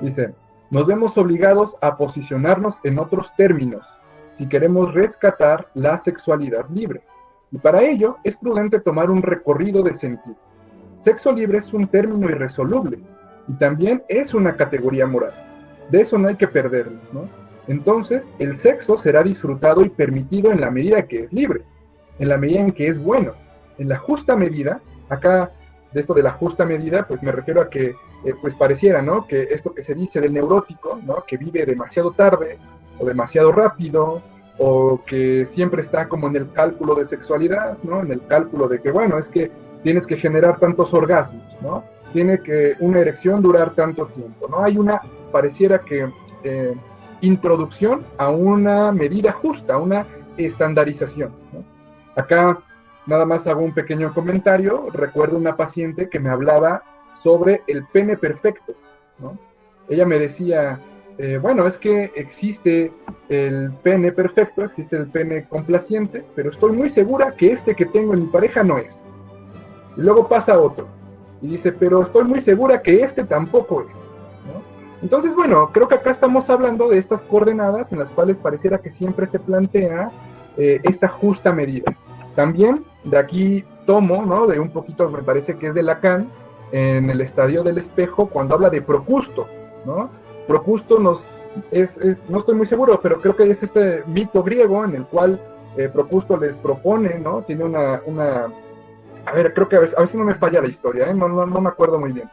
Dice, nos vemos obligados a posicionarnos en otros términos si queremos rescatar la sexualidad libre. Y para ello es prudente tomar un recorrido de sentido. Sexo libre es un término irresoluble y también es una categoría moral. De eso no hay que perdernos, ¿no? Entonces, el sexo será disfrutado y permitido en la medida que es libre, en la medida en que es bueno, en la justa medida. Acá, de esto de la justa medida, pues me refiero a que, pues pareciera, ¿no? Que esto que se dice del neurótico, ¿no? Que vive demasiado tarde o demasiado rápido, o que siempre está como en el cálculo de sexualidad, ¿no? En el cálculo de que, bueno, es que tienes que generar tantos orgasmos, ¿no? Tiene que una erección durar tanto tiempo, ¿no? Hay una, pareciera que, introducción a una medida justa, a una estandarización, ¿no? Acá nada más hago un pequeño comentario. Recuerdo una paciente que me hablaba sobre el pene perfecto, ¿no? Ella me decía, bueno, es que existe el pene perfecto, existe el pene complaciente, pero estoy muy segura que este que tengo en mi pareja no es. Y luego pasa otro, y dice, pero estoy muy segura que este tampoco es, ¿no? Entonces, bueno, creo que acá estamos hablando de estas coordenadas en las cuales pareciera que siempre se plantea esta justa medida. También de aquí tomo, ¿no?, de un poquito, me parece que es de Lacan, en el Estadio del Espejo, cuando habla de Procusto, ¿no? Procusto no estoy muy seguro, pero creo que es este mito griego en el cual Procusto les propone, ¿no? Tiene a ver, creo que a veces no me falla la historia, no me acuerdo muy bien,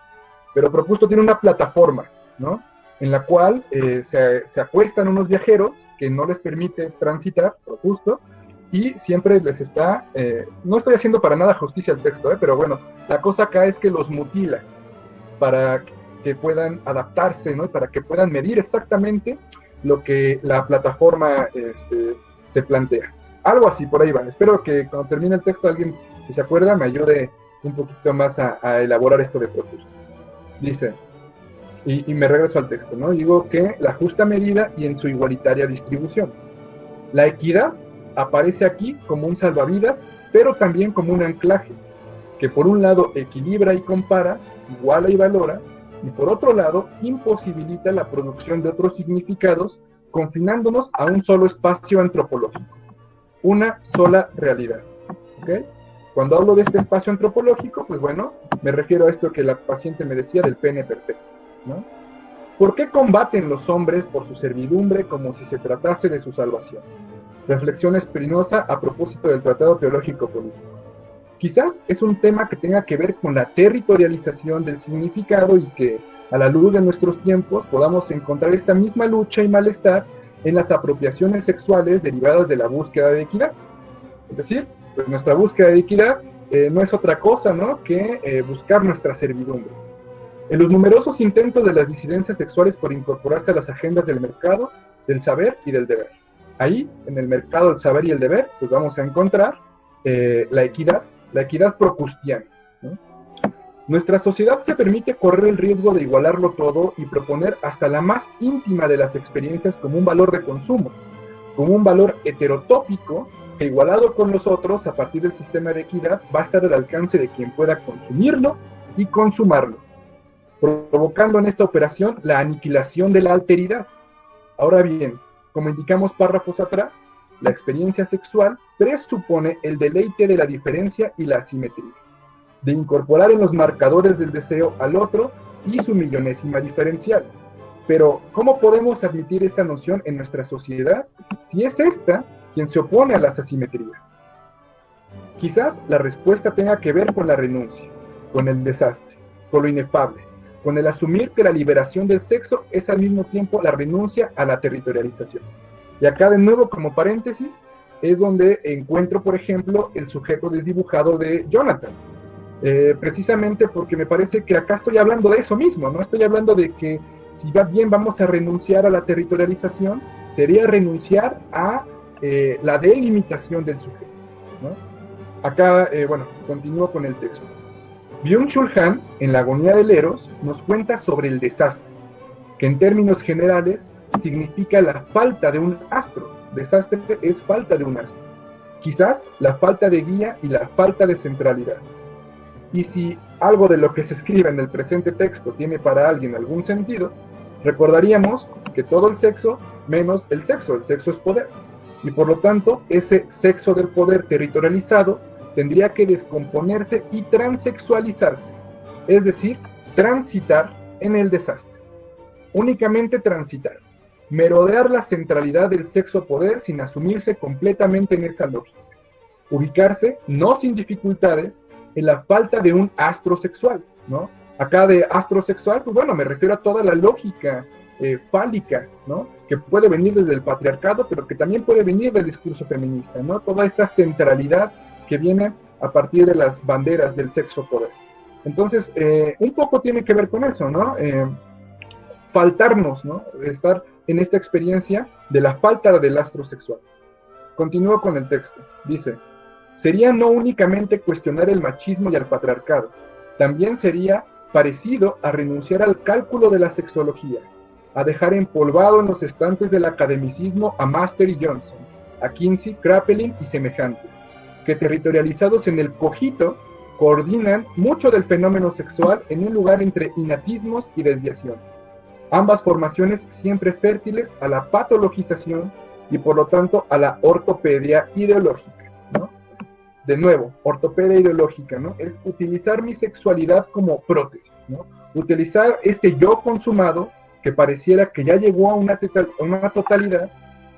pero Procusto tiene una plataforma, ¿no?, en la cual se acuestan unos viajeros que no les permite transitar, Procusto, y siempre les está, no estoy haciendo para nada justicia al texto, pero bueno, la cosa acá es que los mutila para que puedan adaptarse, ¿no?, para que puedan medir exactamente lo que la plataforma se plantea. Algo así, por ahí va. Espero que cuando termine el texto alguien, si se acuerda, me ayude un poquito más a elaborar esto de Procusto. Dice, y me regreso al texto, ¿no? Digo que la justa medida y en su igualitaria distribución. La equidad aparece aquí como un salvavidas, pero también como un anclaje, que por un lado equilibra y compara, iguala y valora, y por otro lado imposibilita la producción de otros significados, confinándonos a un solo espacio antropológico, una sola realidad. ¿Okay? Cuando hablo de este espacio antropológico, pues bueno, me refiero a esto que la paciente me decía del pene perfecto, ¿no? ¿Por qué combaten los hombres por su servidumbre como si se tratase de su salvación? Reflexión Espinosa a propósito del Tratado Teológico Político. Quizás es un tema que tenga que ver con la territorialización del significado y que, a la luz de nuestros tiempos, podamos encontrar esta misma lucha y malestar en las apropiaciones sexuales derivadas de la búsqueda de equidad. Es decir, pues nuestra búsqueda de equidad no es otra cosa, ¿no?, que buscar nuestra servidumbre. En los numerosos intentos de las disidencias sexuales por incorporarse a las agendas del mercado, del saber y del deber. Ahí, en el mercado del saber y el deber, pues vamos a encontrar la equidad procustiana, ¿no? Nuestra sociedad se permite correr el riesgo de igualarlo todo y proponer hasta la más íntima de las experiencias como un valor de consumo, como un valor heterotópico que, igualado con los otros a partir del sistema de equidad, va a estar al alcance de quien pueda consumirlo y consumarlo, provocando en esta operación la aniquilación de la alteridad. Ahora bien, como indicamos párrafos atrás, la experiencia sexual presupone el deleite de la diferencia y la asimetría, de incorporar en los marcadores del deseo al otro y su millonésima diferencial. Pero, ¿cómo podemos admitir esta noción en nuestra sociedad si es esta quien se opone a las asimetrías? Quizás la respuesta tenga que ver con la renuncia, con el desastre, con lo inefable, con el asumir que la liberación del sexo es al mismo tiempo la renuncia a la territorialización. Y acá de nuevo, como paréntesis, es donde encuentro, por ejemplo, el sujeto desdibujado de Jonathan. Precisamente porque me parece que acá estoy hablando de eso mismo, no estoy hablando de que si va bien vamos a renunciar a la territorialización, sería renunciar a la delimitación del sujeto, ¿no? Acá, bueno, continúo con el texto. Byung-Chul Han, en La agonía del Eros, nos cuenta sobre el desastre, que en términos generales significa la falta de un astro. Desastre es falta de un astro. Quizás la falta de guía y la falta de centralidad. Y si algo de lo que se escribe en el presente texto tiene para alguien algún sentido, recordaríamos que todo el sexo menos el sexo es poder. Y por lo tanto, ese sexo del poder territorializado tendría que descomponerse y transexualizarse, es decir, transitar en el desastre. Únicamente transitar, merodear la centralidad del sexo-poder sin asumirse completamente en esa lógica. Ubicarse, no sin dificultades, en la falta de un astro sexual, ¿no? Acá de astro sexual, pues bueno, me refiero a toda la lógica fálica, ¿no?, que puede venir desde el patriarcado, pero que también puede venir del discurso feminista, ¿no? Toda esta centralidad que viene a partir de las banderas del sexo-poder. Entonces, un poco tiene que ver con eso, ¿no? Faltarnos, ¿no?, estar en esta experiencia de la falta del astro sexual. Continúo con el texto. Dice, sería no únicamente cuestionar el machismo y el patriarcado, también sería parecido a renunciar al cálculo de la sexología, a dejar empolvado en los estantes del academicismo a Master y Johnson, a Kinsey, Kraepelin y semejantes, que territorializados en el cogito, coordinan mucho del fenómeno sexual en un lugar entre innatismos y desviaciones. Ambas formaciones siempre fértiles a la patologización y por lo tanto a la ortopedia ideológica, ¿no? De nuevo, ortopedia ideológica, ¿no? Es utilizar mi sexualidad como prótesis, ¿no? Utilizar este yo consumado que pareciera que ya llegó a una totalidad,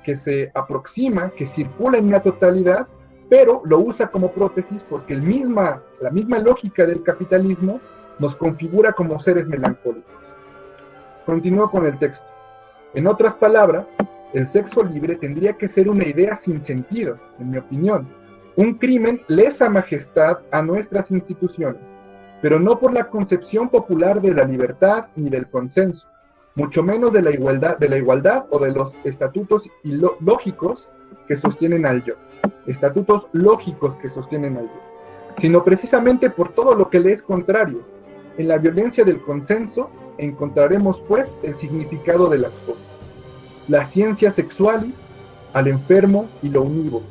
que se aproxima, que circula en una totalidad, pero lo usa como prótesis porque la misma lógica del capitalismo nos configura como seres melancólicos. Continúo con el texto. En otras palabras, el sexo libre tendría que ser una idea sin sentido, en mi opinión, un crimen lesa majestad a nuestras instituciones, pero no por la concepción popular de la libertad ni del consenso, mucho menos de la igualdad o de los estatutos lógicos que sostienen al yo, estatutos lógicos que sostienen al yo, sino precisamente por todo lo que le es contrario. En la violencia del consenso encontraremos pues el significado de las cosas, la ciencia sexualis, al enfermo y lo unívoco,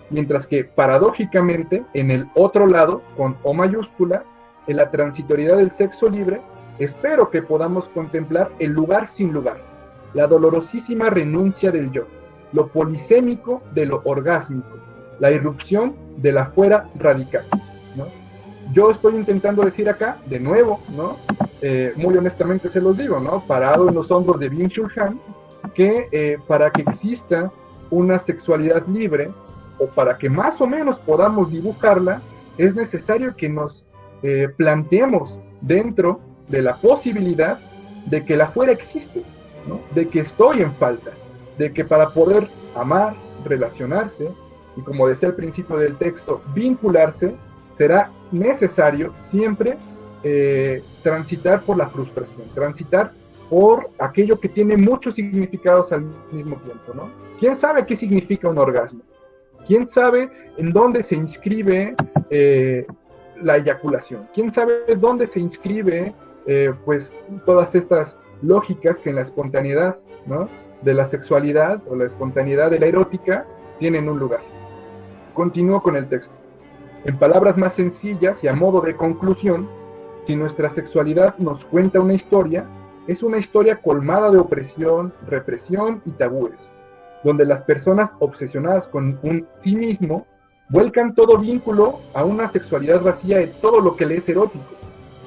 mientras que paradójicamente en el otro lado, con O mayúscula, en la transitoriedad del sexo libre, espero que podamos contemplar el lugar sin lugar, la dolorosísima renuncia del yo, lo polisémico de lo orgásmico, la irrupción de la fuera radical, ¿no? Yo estoy intentando decir acá, de nuevo, ¿no? Muy honestamente se los digo, ¿no? Parado en los hombros de Byung-Chul Han, que para que exista una sexualidad libre, o para que más o menos podamos dibujarla, es necesario que nos planteemos dentro de la posibilidad de que la fuera existe, ¿no? De que estoy en falta, de que para poder amar, relacionarse, y como decía al principio del texto, vincularse, será necesario siempre transitar por la frustración, transitar por aquello que tiene muchos significados al mismo tiempo, ¿no? ¿Quién sabe qué significa un orgasmo? ¿Quién sabe en dónde se inscribe la eyaculación? ¿Quién sabe dónde se inscribe pues todas estas lógicas que en la espontaneidad, ¿no?, de la sexualidad o la espontaneidad de la erótica tienen un lugar? Continúo con el texto. En palabras más sencillas y a modo de conclusión, si nuestra sexualidad nos cuenta una historia, es una historia colmada de opresión, represión y tabúes, donde las personas obsesionadas con un sí mismo vuelcan todo vínculo a una sexualidad vacía de todo lo que le es erótico,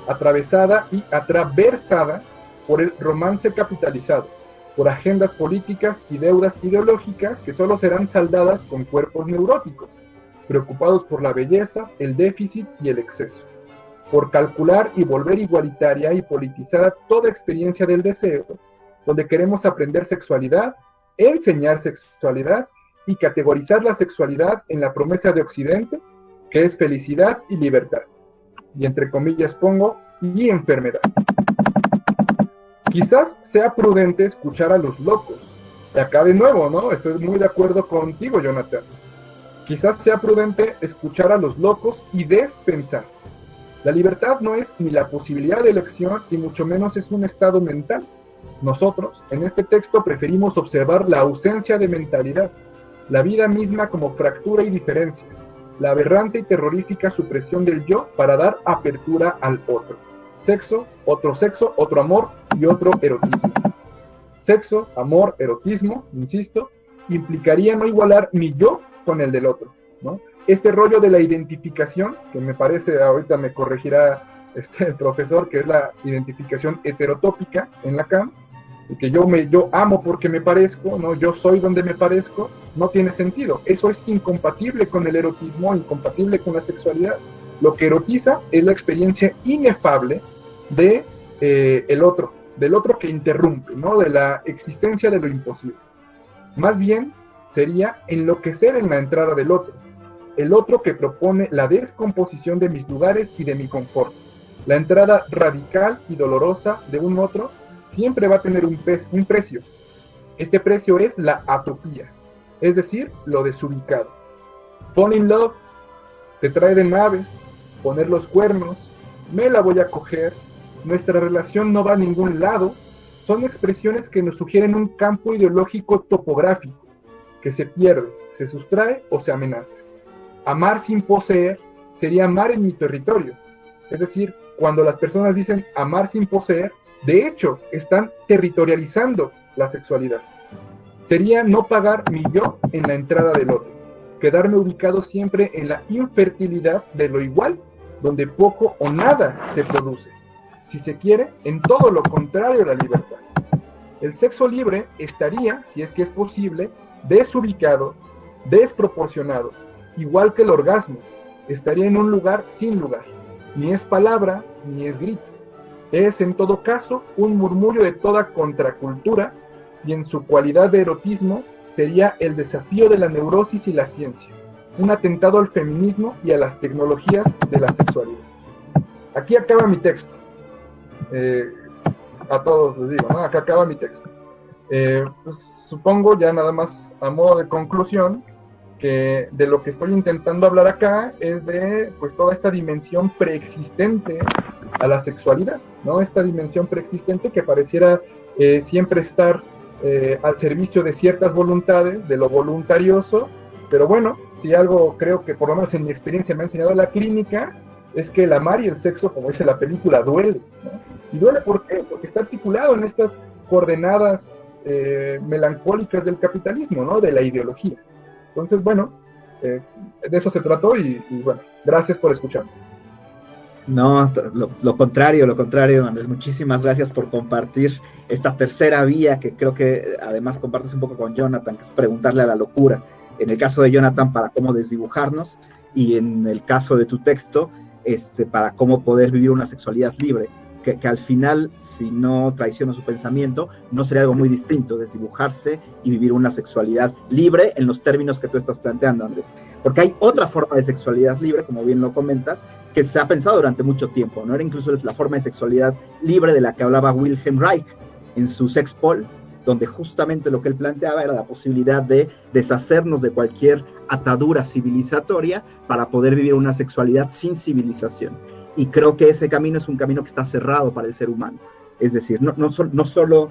atravesada y atravesada por el romance capitalizado, por agendas políticas y deudas ideológicas que solo serán saldadas con cuerpos neuróticos, preocupados por la belleza, el déficit y el exceso, por calcular y volver igualitaria y politizada toda experiencia del deseo, donde queremos aprender sexualidad, enseñar sexualidad y categorizar la sexualidad en la promesa de Occidente, que es felicidad y libertad. Y entre comillas pongo, y enfermedad. Quizás sea prudente escuchar a los locos. Y acá de nuevo, ¿no? Estoy muy de acuerdo contigo, Jonathan. Quizás sea prudente escuchar a los locos y despensar. La libertad no es ni la posibilidad de elección y mucho menos es un estado mental. Nosotros, en este texto, preferimos observar la ausencia de mentalidad, la vida misma como fractura y diferencia, la aberrante y terrorífica supresión del yo para dar apertura al otro. Sexo, otro amor y otro erotismo. Sexo, amor, erotismo, insisto, implicaría no igualar mi yo con el del otro, ¿no? Este rollo de la identificación, que me parece, ahorita me corregirá el profesor, que es la identificación heterotópica en Lacan, y que yo amo porque me parezco, ¿no? Yo soy donde me parezco, no tiene sentido. Eso es incompatible con el erotismo, incompatible con la sexualidad. Lo que erotiza es la experiencia inefable de del otro que interrumpe, ¿no? De la existencia de lo imposible. Más bien sería enloquecer en la entrada del otro, el otro que propone la descomposición de mis lugares y de mi confort. La entrada radical y dolorosa de un otro siempre va a tener un precio. Este precio es la atopía, es decir, lo desubicado. Fall in love te trae de naves, poner los cuernos, me la voy a coger, nuestra relación no va a ningún lado, son expresiones que nos sugieren un campo ideológico topográfico, que se pierde, se sustrae o se amenaza. Amar sin poseer sería amar en mi territorio. Es decir, cuando las personas dicen amar sin poseer, de hecho, están territorializando la sexualidad. Sería no pagar mi yo en la entrada del otro, quedarme ubicado siempre en la infertilidad de lo igual, donde poco o nada se produce. Si se quiere, en todo lo contrario a la libertad. El sexo libre estaría, si es que es posible, desubicado, desproporcionado, igual que el orgasmo. Estaría en un lugar sin lugar. Ni es palabra, ni es grito. Es, en todo caso, un murmullo de toda contracultura, y en su cualidad de erotismo sería el desafío de la neurosis y la ciencia, un atentado al feminismo y a las tecnologías de la sexualidad. Aquí acaba mi texto. A todos les digo, ¿no? Acá acaba mi texto. Pues, supongo, ya nada más a modo de conclusión, que de lo que estoy intentando hablar acá es de pues toda esta dimensión preexistente a la sexualidad, ¿no? Esta dimensión preexistente que pareciera siempre estar al servicio de ciertas voluntades, de lo voluntarioso, pero bueno, si algo creo que por lo menos en mi experiencia me ha enseñado la clínica, es que el amar y el sexo, como dice la película, duele, ¿no? Y duele porque está articulado en estas coordenadas melancólicas del capitalismo, ¿no? De la ideología. Entonces, bueno, de eso se trató y bueno, gracias por escucharme. No, lo contrario, Andrés, muchísimas gracias por compartir esta tercera vía que creo que además compartes un poco con Jonathan, que es preguntarle a la locura. En el caso de Jonathan, para cómo desdibujarnos, y en el caso de tu texto, para cómo poder vivir una sexualidad libre, que al final, si no traiciona su pensamiento, no sería algo muy distinto, desdibujarse y vivir una sexualidad libre en los términos que tú estás planteando, Andrés. Porque hay otra forma de sexualidad libre, como bien lo comentas, que se ha pensado durante mucho tiempo, ¿no? Era incluso la forma de sexualidad libre de la que hablaba Wilhelm Reich en su Sex Pol, donde justamente lo que él planteaba era la posibilidad de deshacernos de cualquier atadura civilizatoria para poder vivir una sexualidad sin civilización. Y creo que ese camino es un camino que está cerrado para el ser humano. Es decir, no solo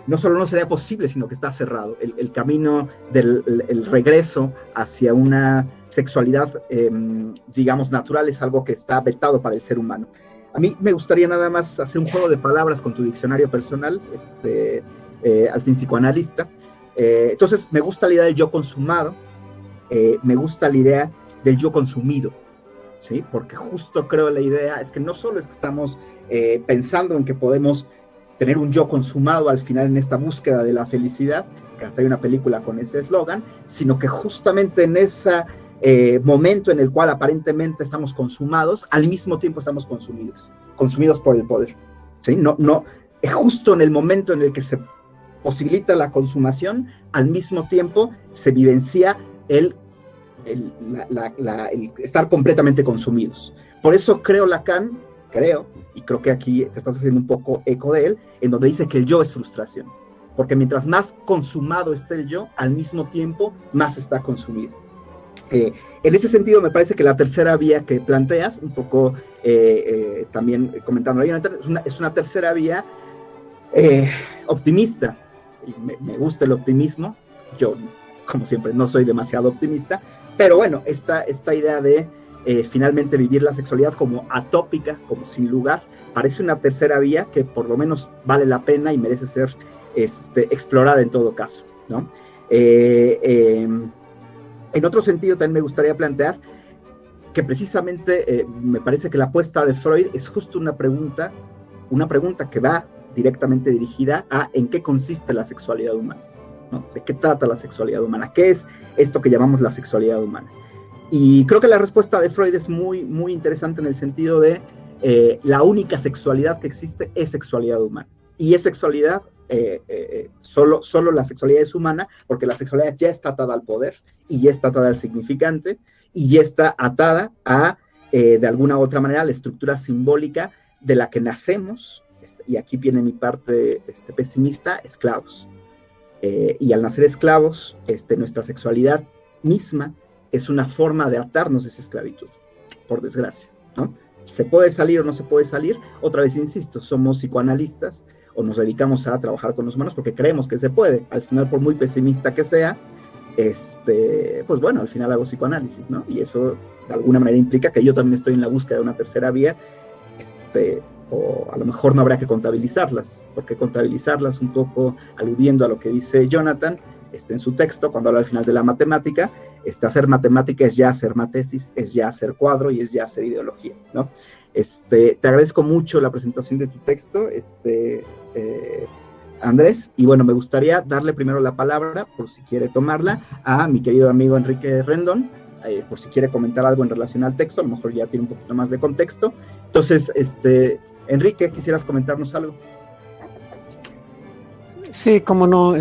no sería posible, sino que está cerrado. El camino del regreso hacia una sexualidad, digamos, natural es algo que está vetado para el ser humano. A mí me gustaría nada más hacer un juego de palabras con tu diccionario personal, al fin psicoanalista. Entonces, me gusta la idea del yo consumado, me gusta la idea del yo consumido, ¿sí? Porque justo creo la idea es que no solo es que estamos pensando en que podemos tener un yo consumado al final en esta búsqueda de la felicidad, que hasta hay una película con ese eslogan, sino que justamente en ese momento en el cual aparentemente estamos consumados, al mismo tiempo estamos consumidos por el poder, ¿sí? Justo en el momento en el que se posibilita la consumación, al mismo tiempo se vivencia el estar completamente consumidos. Por eso creo Lacan, y creo que aquí te estás haciendo un poco eco de él, en donde dice que el yo es frustración, porque mientras más consumado esté el yo, al mismo tiempo más está consumido. En ese sentido me parece que la tercera vía que planteas, un poco también comentando ahí, es una tercera vía optimista, y me gusta el optimismo. Yo, como siempre, no soy demasiado optimista, pero bueno, esta idea de finalmente vivir la sexualidad como atópica, como sin lugar, parece una tercera vía que por lo menos vale la pena y merece ser explorada en todo caso, ¿no? En otro sentido también me gustaría plantear que precisamente me parece que la apuesta de Freud es justo una pregunta que va directamente dirigida a en qué consiste la sexualidad humana, ¿no? ¿De qué trata la sexualidad humana? ¿Qué es esto que llamamos la sexualidad humana? Y creo que la respuesta de Freud es muy, muy interesante en el sentido de la única sexualidad que existe es sexualidad humana. Y es sexualidad, solo la sexualidad es humana, porque la sexualidad ya está atada al poder, y ya está atada al significante, y ya está atada a, de alguna u otra manera, la estructura simbólica de la que nacemos, y aquí viene mi parte pesimista, esclavos. Y al nacer esclavos, nuestra sexualidad misma es una forma de atarnos de esa esclavitud, por desgracia, ¿no? ¿Se puede salir o no se puede salir? Otra vez insisto, somos psicoanalistas o nos dedicamos a trabajar con los humanos porque creemos que se puede. Al final, por muy pesimista que sea, pues bueno, al final hago psicoanálisis, ¿no? Y eso de alguna manera implica que yo también estoy en la búsqueda de una tercera vía, o a lo mejor no habrá que contabilizarlas, porque contabilizarlas un poco aludiendo a lo que dice Jonathan en su texto, cuando habla al final de la matemática, hacer matemática es ya hacer matesis, es ya hacer cuadro y es ya hacer ideología, ¿no? Te agradezco mucho la presentación de tu texto, Andrés, y bueno, me gustaría darle primero la palabra, por si quiere tomarla, a mi querido amigo Enrique Rendón, por si quiere comentar algo en relación al texto, a lo mejor ya tiene un poquito más de contexto. Entonces, Enrique, ¿quisieras comentarnos algo? Sí, cómo no,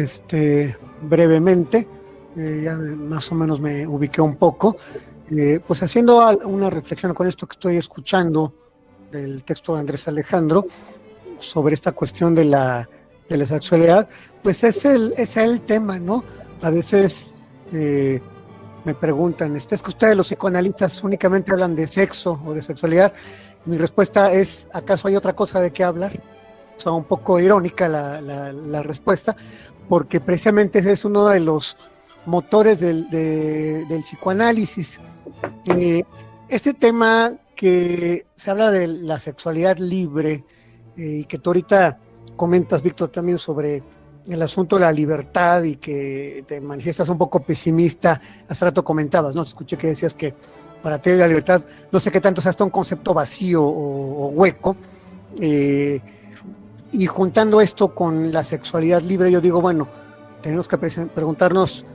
brevemente, ya más o menos me ubiqué un poco, pues haciendo una reflexión con esto que estoy escuchando del texto de Andrés Alejandro sobre esta cuestión de la sexualidad, pues es el tema, ¿no? A veces me preguntan, ¿es que ustedes los psicoanalistas únicamente hablan de sexo o de sexualidad? Mi respuesta es, ¿acaso hay otra cosa de qué hablar? O sea, un poco irónica la respuesta, porque precisamente ese es uno de los motores del psicoanálisis. Este tema que se habla de la sexualidad libre, y que tú ahorita comentas, Víctor, también sobre el asunto de la libertad y que te manifiestas un poco pesimista. Hace rato comentabas, ¿no? Escuché que decías que para ti la libertad, no sé qué tanto sea hasta un concepto vacío o hueco. Y juntando esto con la sexualidad libre, yo digo, bueno, tenemos que preguntarnos,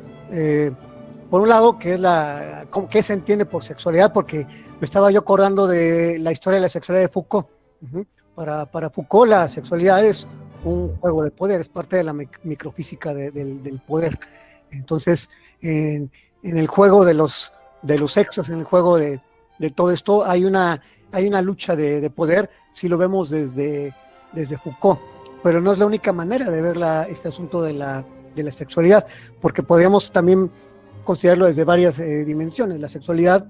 por un lado, ¿qué se entiende por sexualidad? Porque me estaba yo acordando de la historia de la sexualidad de Foucault. Para Foucault, la sexualidad es un juego de poder, es parte de la microfísica del poder. Entonces, en el juego de los sexos, en el juego de todo esto, hay una lucha de poder, si lo vemos desde Foucault, pero no es la única manera de ver este asunto de la sexualidad, porque podríamos también considerarlo desde varias dimensiones. La sexualidad,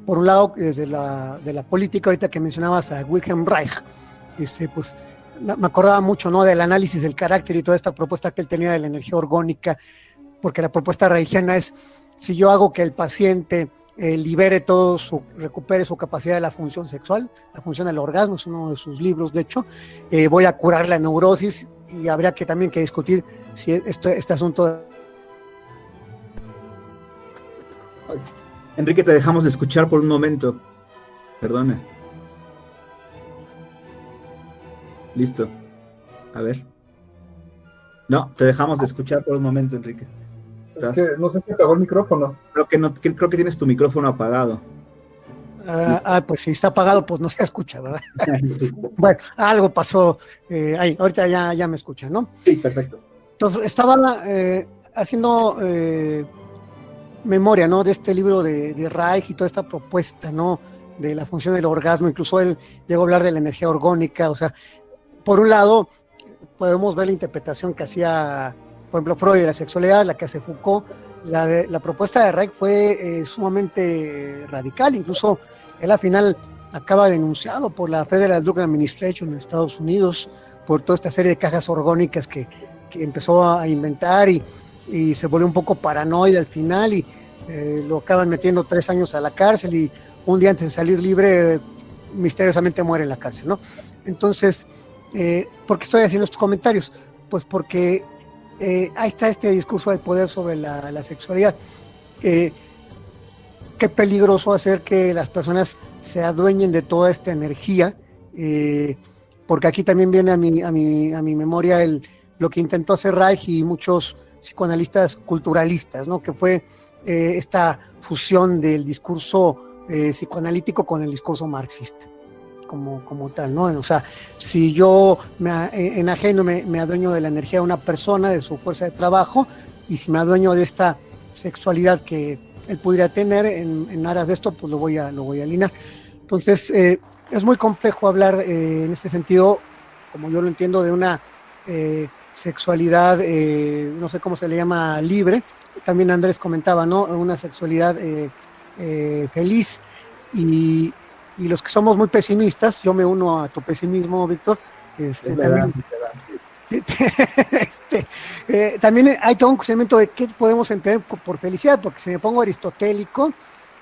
por un lado, desde de la política, ahorita que mencionabas a Wilhelm Reich, pues me acordaba mucho, ¿no?, del análisis del carácter y toda esta propuesta que él tenía de la energía orgónica, porque la propuesta reichiana es, si yo hago que el paciente recupere su capacidad de la función sexual, la función del orgasmo, es uno de sus libros, de hecho, voy a curar la neurosis, y habría que también que discutir si este asunto... Enrique, te dejamos de escuchar por un momento. Perdona. Listo. A ver. No, te dejamos de escuchar por un momento, Enrique. Es que no sé si apagó el micrófono. Creo que tienes tu micrófono apagado. Pues si está apagado, pues no se escucha, ¿verdad? Bueno, algo pasó ahí. Ahorita ya me escucha, ¿no? Sí, perfecto. Entonces, estaba haciendo memoria, ¿no?, de este libro de Reich y toda esta propuesta, ¿no?, de la función del orgasmo. Incluso él llegó a hablar de la energía orgónica. O sea, por un lado, podemos ver la interpretación que hacía, por ejemplo, Freud de la sexualidad, la que hace Foucault. La propuesta de Reich fue sumamente radical. Incluso él al final acaba denunciado por la Federal Drug Administration en Estados Unidos por toda esta serie de cajas orgónicas que empezó a inventar, y se volvió un poco paranoide al final, y lo acaban metiendo 3 años a la cárcel, y un día antes de salir libre misteriosamente muere en la cárcel, ¿no? Entonces, ¿por qué estoy haciendo estos comentarios? Pues porque ahí está este discurso del poder sobre la sexualidad. Qué peligroso hacer que las personas se adueñen de toda esta energía, porque aquí también viene a mi memoria lo que intentó hacer Reich y muchos psicoanalistas culturalistas, ¿no?, que fue esta fusión del discurso psicoanalítico con el discurso marxista, como tal, ¿no? O sea, si yo enajeno, me adueño de la energía de una persona, de su fuerza de trabajo, y si me adueño de esta sexualidad que él pudiera tener en aras de esto, pues lo voy a alinear. Entonces, es muy complejo hablar en este sentido, como yo lo entiendo, de una sexualidad, no sé cómo se le llama, libre. También Andrés comentaba, ¿no?, una sexualidad feliz, y Y los que somos muy pesimistas, yo me uno a tu pesimismo, Víctor, también hay todo un cuestionamiento de qué podemos entender por felicidad, porque si me pongo aristotélico,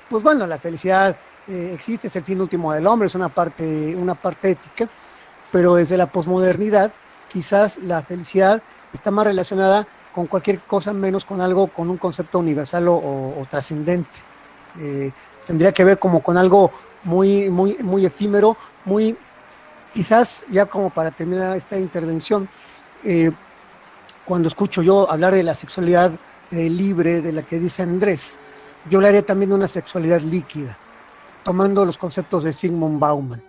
pues bueno, la felicidad existe, es el fin último del hombre, es una parte ética, pero desde la posmodernidad quizás la felicidad está más relacionada con cualquier cosa menos con algo, con un concepto universal o trascendente. Tendría que ver como con algo muy, muy, muy efímero, muy, quizás ya como para terminar esta intervención, cuando escucho yo hablar de la sexualidad libre de la que dice Andrés, yo hablaría también de una sexualidad líquida, tomando los conceptos de Zygmunt Bauman.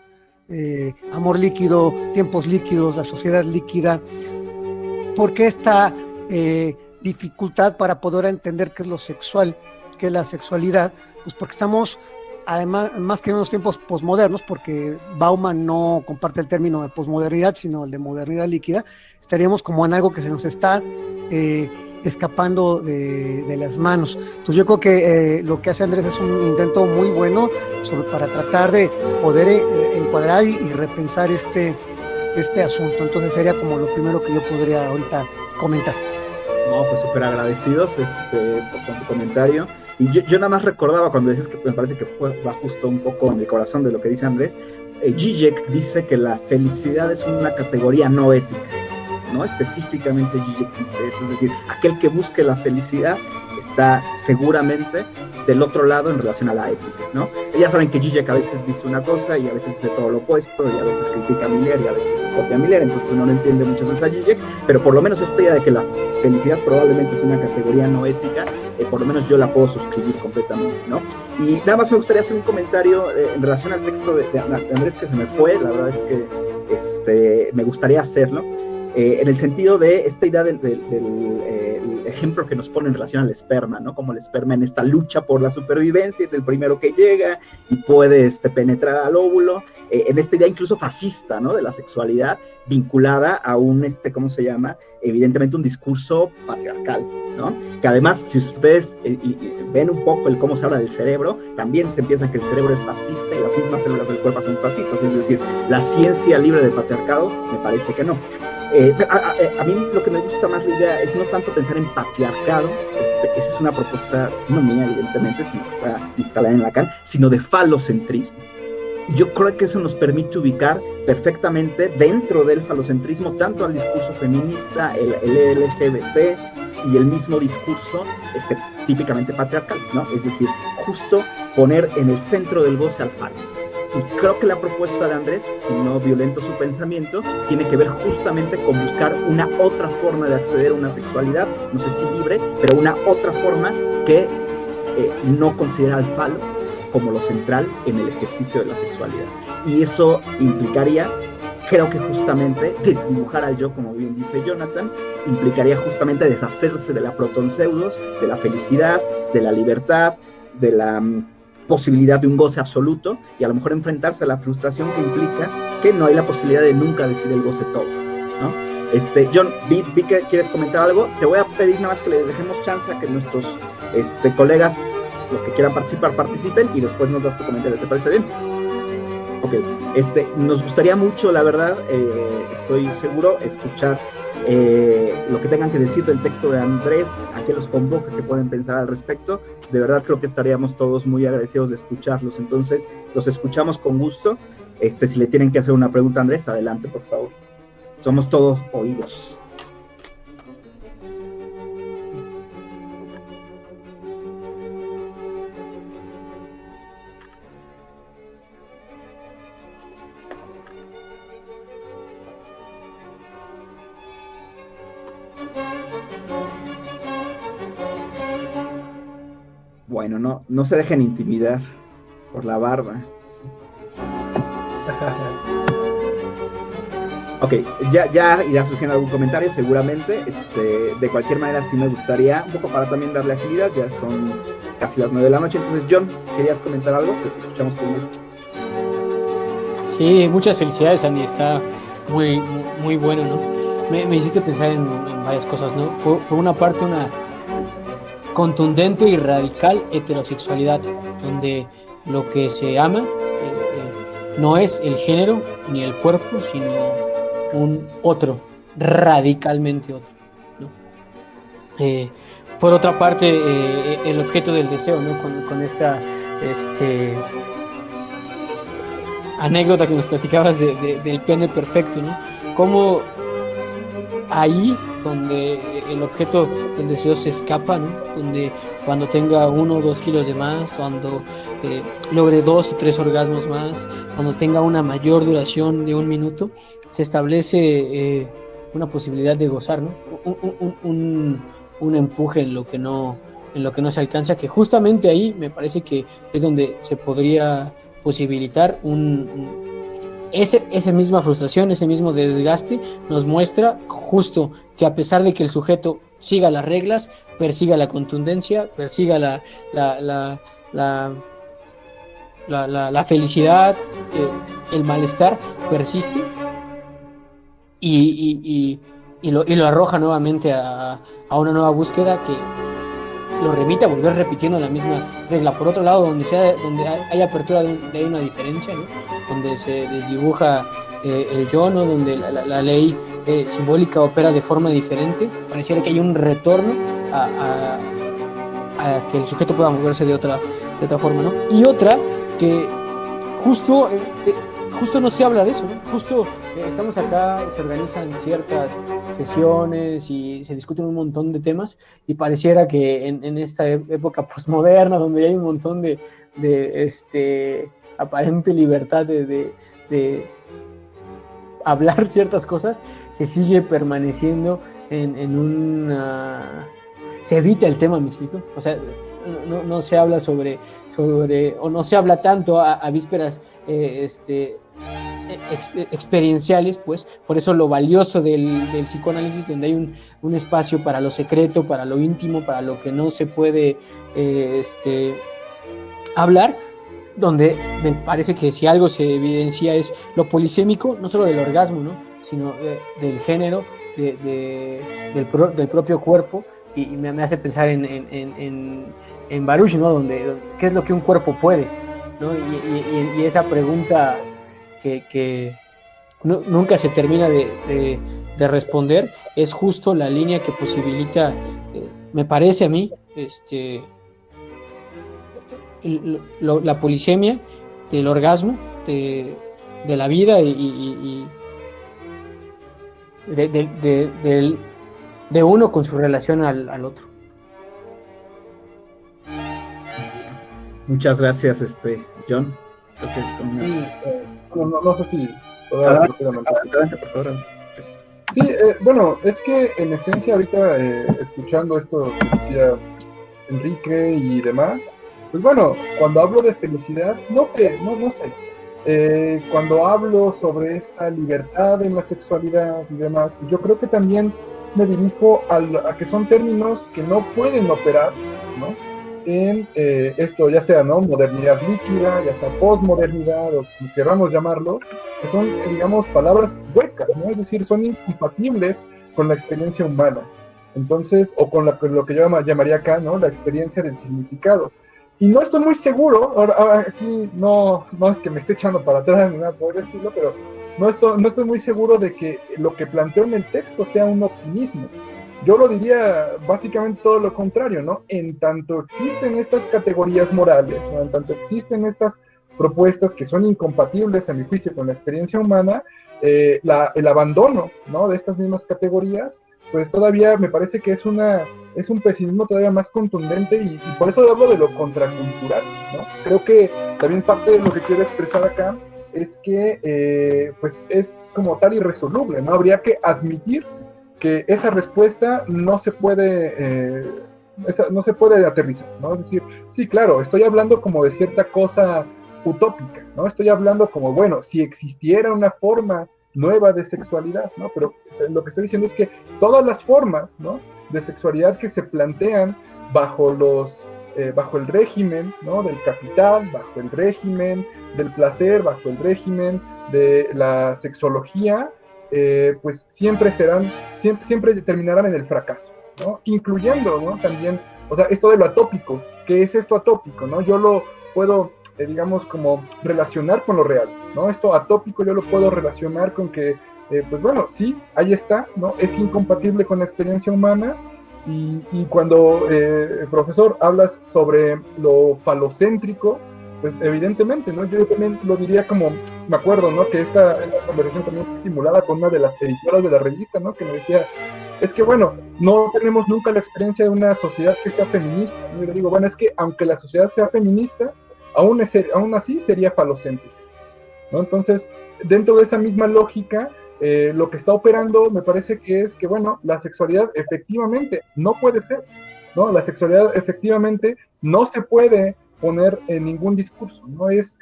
Amor líquido, tiempos líquidos, la sociedad líquida. ¿Por qué esta dificultad para poder entender qué es lo sexual, qué es la sexualidad? Pues porque estamos, además, más que en unos tiempos posmodernos, porque Bauman no comparte el término de posmodernidad, sino el de modernidad líquida, estaríamos como en algo que se nos está escapando de las manos. Entonces yo creo que lo que hace Andrés es un intento muy bueno para tratar de poder encuadrar y repensar este asunto. Entonces sería como lo primero que yo podría ahorita comentar. No, pues súper agradecidos por tu comentario. Y yo nada más recordaba cuando dices que me parece que va justo un poco en el corazón de lo que dice Andrés. Zizek dice que la felicidad es una categoría no ética, ¿no? Específicamente Zizek dice eso, es decir, aquel que busque la felicidad está seguramente del otro lado en relación a la ética, ¿no? Ya saben que Zizek a veces dice una cosa y a veces dice todo lo opuesto, y a veces critica a Miller y a veces copia a Miller, entonces uno no entiende muchas veces a Zizek, pero por lo menos esta idea de que la felicidad probablemente es una categoría no ética, por lo menos yo la puedo suscribir completamente, ¿no? Y nada más me gustaría hacer un comentario en relación al texto de Andrés, que se me fue, la verdad es que me gustaría hacerlo, en el sentido de esta idea del ejemplo que nos pone en relación al esperma, ¿no? Como el esperma en esta lucha por la supervivencia es el primero que llega y puede penetrar al óvulo, en esta idea incluso fascista, ¿no? De la sexualidad vinculada a un, ¿cómo se llama? Evidentemente un discurso patriarcal, ¿no? Que además, si ustedes ven un poco cómo se habla del cerebro, también se piensa que el cerebro es fascista y las mismas células del cuerpo son fascistas, es decir, la ciencia libre del patriarcado me parece que no. A mí lo que me gusta más la idea es no tanto pensar en patriarcado, esa es una propuesta no mía evidentemente, sino que está instalada en Lacan, sino de falocentrismo. Y yo creo que eso nos permite ubicar perfectamente dentro del falocentrismo tanto al discurso feminista, el LGBT y el mismo discurso típicamente patriarcal, ¿no? Es decir, justo poner en el centro del goce al falo. Y creo que la propuesta de Andrés, si no violento su pensamiento, tiene que ver justamente con buscar una otra forma de acceder a una sexualidad, no sé si libre, pero una otra forma que no considera al falo como lo central en el ejercicio de la sexualidad. Y eso implicaría, creo que justamente, desdibujar al yo, como bien dice Jonathan, implicaría justamente deshacerse de la protonpseudos, de la felicidad, de la libertad, de la posibilidad de un goce absoluto, y a lo mejor enfrentarse a la frustración que implica que no hay la posibilidad de nunca decir el goce todo, ¿no? John, vi que quieres comentar algo. Te voy a pedir nada más que le dejemos chance a que nuestros colegas, los que quieran participar, participen, y después nos das tu comentario. ¿Te parece bien? Ok, nos gustaría mucho, la verdad, estoy seguro, escuchar lo que tengan que decir del texto de Andrés, a qué los convoca, qué pueden pensar al respecto. De verdad creo que estaríamos todos muy agradecidos de escucharlos, entonces los escuchamos con gusto. Si le tienen que hacer una pregunta a Andrés, adelante, por favor. Somos todos oídos. Bueno, no se dejen intimidar por la barba. Ok, ya irá surgiendo algún comentario seguramente. De cualquier manera sí me gustaría, un poco para también darle agilidad, ya son casi las 9 de la noche. Entonces, John, ¿querías comentar algo? Te escuchamos con gusto. Sí, muchas felicidades, Andy, está muy, muy bueno, ¿no? Me hiciste pensar en varias cosas, ¿no? Por una parte, una contundente y radical heterosexualidad, donde lo que se ama no es el género ni el cuerpo, sino un otro, radicalmente otro, ¿no? Por otra parte, el objeto del deseo, ¿no? Con esta anécdota que nos platicabas del pene perfecto, ¿no? Cómo ahí donde el objeto del deseo se escapa, ¿no? Donde cuando tenga 1 o 2 kilos de más, cuando logre 2 o 3 orgasmos más, cuando tenga una mayor duración de 1 minuto, se establece una posibilidad de gozar, ¿no? Un empuje en lo que no se alcanza, que justamente ahí me parece que es donde se podría posibilitar esa misma frustración, ese mismo desgaste. Nos muestra justo que a pesar de que el sujeto siga las reglas, persiga la contundencia, persiga la felicidad, el malestar persiste y lo arroja nuevamente a una nueva búsqueda que lo remite a volver repitiendo la misma regla. Por otro lado, donde hay apertura hay una diferencia, ¿no? Donde se desdibuja el yo, ¿no? Donde la ley simbólica opera de forma diferente, pareciera que hay un retorno a que el sujeto pueda moverse de otra forma, ¿no? Y otra que justo no se habla de eso, ¿no? Justo estamos acá, se organizan ciertas sesiones y se discuten un montón de temas y pareciera que en esta época posmoderna, donde hay un montón de aparente libertad de hablar ciertas cosas, se sigue permaneciendo en una... Se evita el tema, ¿me explico? O sea, no se habla sobre o no se habla tanto a vísperas experienciales, pues. Por eso lo valioso del psicoanálisis, donde hay un espacio para lo secreto, para lo íntimo, para lo que no se puede hablar, donde me parece que si algo se evidencia es lo polisémico, no solo del orgasmo, ¿no? Sino del género, del propio cuerpo, y me hace pensar en Baruch, ¿no? Donde qué es lo que un cuerpo puede, ¿no? Y esa pregunta que nunca se termina de responder es justo la línea que posibilita, me parece a mí, la polisemia del orgasmo, de la vida y de uno con su relación al otro. Muchas gracias, John. Creo que son sí, no sé si... Adelante, por favor. Sí, bueno, es que en esencia ahorita, escuchando esto que decía Enrique y demás, pues bueno, cuando hablo de felicidad, no sé, cuando hablo sobre esta libertad en la sexualidad y demás, yo creo que también me dirijo a que son términos que no pueden operar, ¿no? En esto, ya sea, ¿no? Modernidad líquida, ya sea posmodernidad, o como queramos llamarlo, que son, digamos, palabras huecas, ¿no? Es decir, son incompatibles con la experiencia humana. Entonces, o con lo que yo llamaría acá, ¿no? La experiencia del significado. Y no estoy muy seguro, ahora aquí no es que me esté echando para atrás ni nada por el estilo, pero no estoy muy seguro de que lo que planteo en el texto sea un optimismo. Yo lo diría básicamente todo lo contrario, ¿no? En tanto existen estas categorías morales, ¿no? En tanto existen estas propuestas que son incompatibles, a mi juicio, con la experiencia humana, el abandono, ¿no? De estas mismas categorías, pues todavía me parece que es un pesimismo todavía más contundente y por eso hablo de lo contracultural, ¿no? Creo que también parte de lo que quiero expresar acá es que pues es como tal irresoluble, ¿no? Habría que admitir que esa respuesta no se puede aterrizar, ¿no? Es decir, sí, claro, estoy hablando como de cierta cosa utópica, ¿no? Estoy hablando como, bueno, si existiera una forma nueva de sexualidad, ¿no? Pero lo que estoy diciendo es que todas las formas, ¿no? De sexualidad que se plantean bajo el régimen, ¿no? Del capital, bajo el régimen del placer, bajo el régimen de la sexología, pues siempre terminarán en el fracaso, ¿no? Incluyendo, ¿no? También, o sea, esto de lo atópico. ¿Qué es esto atópico, no? Yo lo puedo, digamos, como relacionar con lo real. ¿no? Esto atópico yo lo puedo relacionar con que, pues bueno, sí, ahí está, ¿no? Es incompatible con la experiencia humana, y cuando, profesor, hablas sobre lo falocéntrico, pues evidentemente, ¿no? Yo también lo diría como, me acuerdo, ¿no? Que esta conversación también fue estimulada con una de las editoras de la revista, ¿no? Que me decía, es que bueno, no tenemos nunca la experiencia de una sociedad que sea feminista, ¿no? Y le digo, bueno, es que aunque la sociedad sea feminista, aún así sería falocéntrica, ¿no? Entonces, dentro de esa misma lógica, lo que está operando me parece que es que, bueno, la sexualidad efectivamente no puede ser, ¿no? La sexualidad efectivamente no se puede poner en ningún discurso, ¿no? Es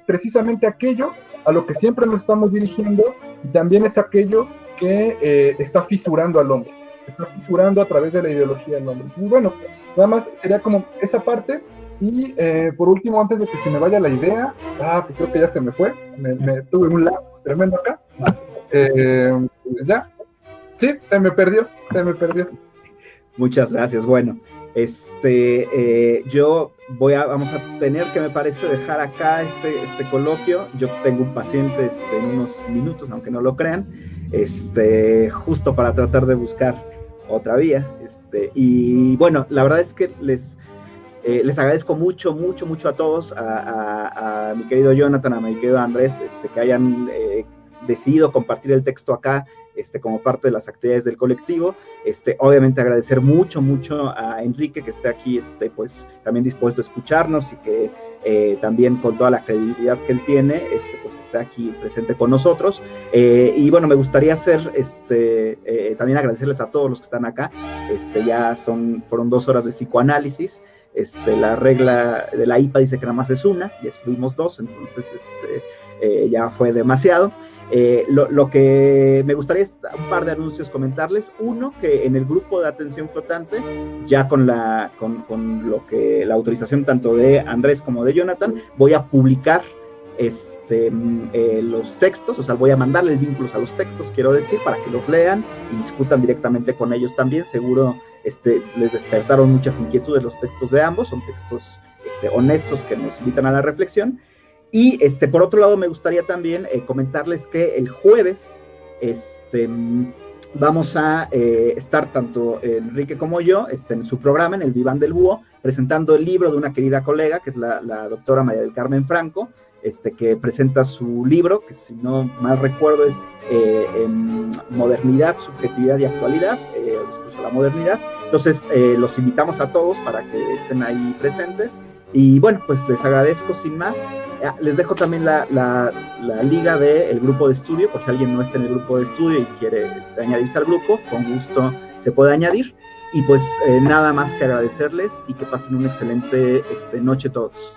precisamente aquello a lo que siempre nos estamos dirigiendo, y también es aquello que está fisurando al hombre, está fisurando a través de la ideología del hombre. Y bueno, nada más sería como esa parte. Y por último, antes de que se me vaya la idea, pues creo que ya se me fue, me tuve un lapsus tremendo acá, ya, sí, se me perdió. Muchas gracias. Bueno, vamos a tener que, me parece, dejar acá este coloquio. Yo tengo un paciente en unos minutos, aunque no lo crean, justo para tratar de buscar otra vía. Y bueno, la verdad es que les agradezco mucho a todos, a mi querido Jonathan, a mi querido Andrés, que hayan decidido compartir el texto acá, como parte de las actividades del colectivo. Obviamente agradecer mucho a Enrique, que esté aquí, pues también dispuesto a escucharnos, y que también con toda la credibilidad que él tiene, pues está aquí presente con nosotros. Y bueno, me gustaría también agradecerles a todos los que están acá. Fueron 2 horas de psicoanálisis. La regla de la IPA dice que nada más es una, y estuvimos 2, entonces ya fue demasiado. Lo que me gustaría es un par de anuncios comentarles. Uno, que en el grupo de atención flotante, ya con la autorización tanto de Andrés como de Jonathan, voy a publicar los textos, o sea, voy a mandarle vínculos a los textos, quiero decir, para que los lean y discutan directamente con ellos también. Seguro les despertaron muchas inquietudes los textos de ambos, son textos honestos que nos invitan a la reflexión. Y por otro lado, me gustaría también comentarles que el jueves vamos a estar tanto Enrique como yo en su programa, en el Diván del Búho, presentando el libro de una querida colega, que es la doctora María del Carmen Franco, que presenta su libro, que si no mal recuerdo es Modernidad, Subjetividad y Actualidad, discurso de la modernidad. Entonces los invitamos a todos para que estén ahí presentes. Y bueno, pues les agradezco sin más. Les dejo también la liga del grupo de estudio, por si alguien no está en el grupo de estudio y quiere añadirse al grupo, con gusto se puede añadir. Y pues nada más que agradecerles, y que pasen una excelente noche todos.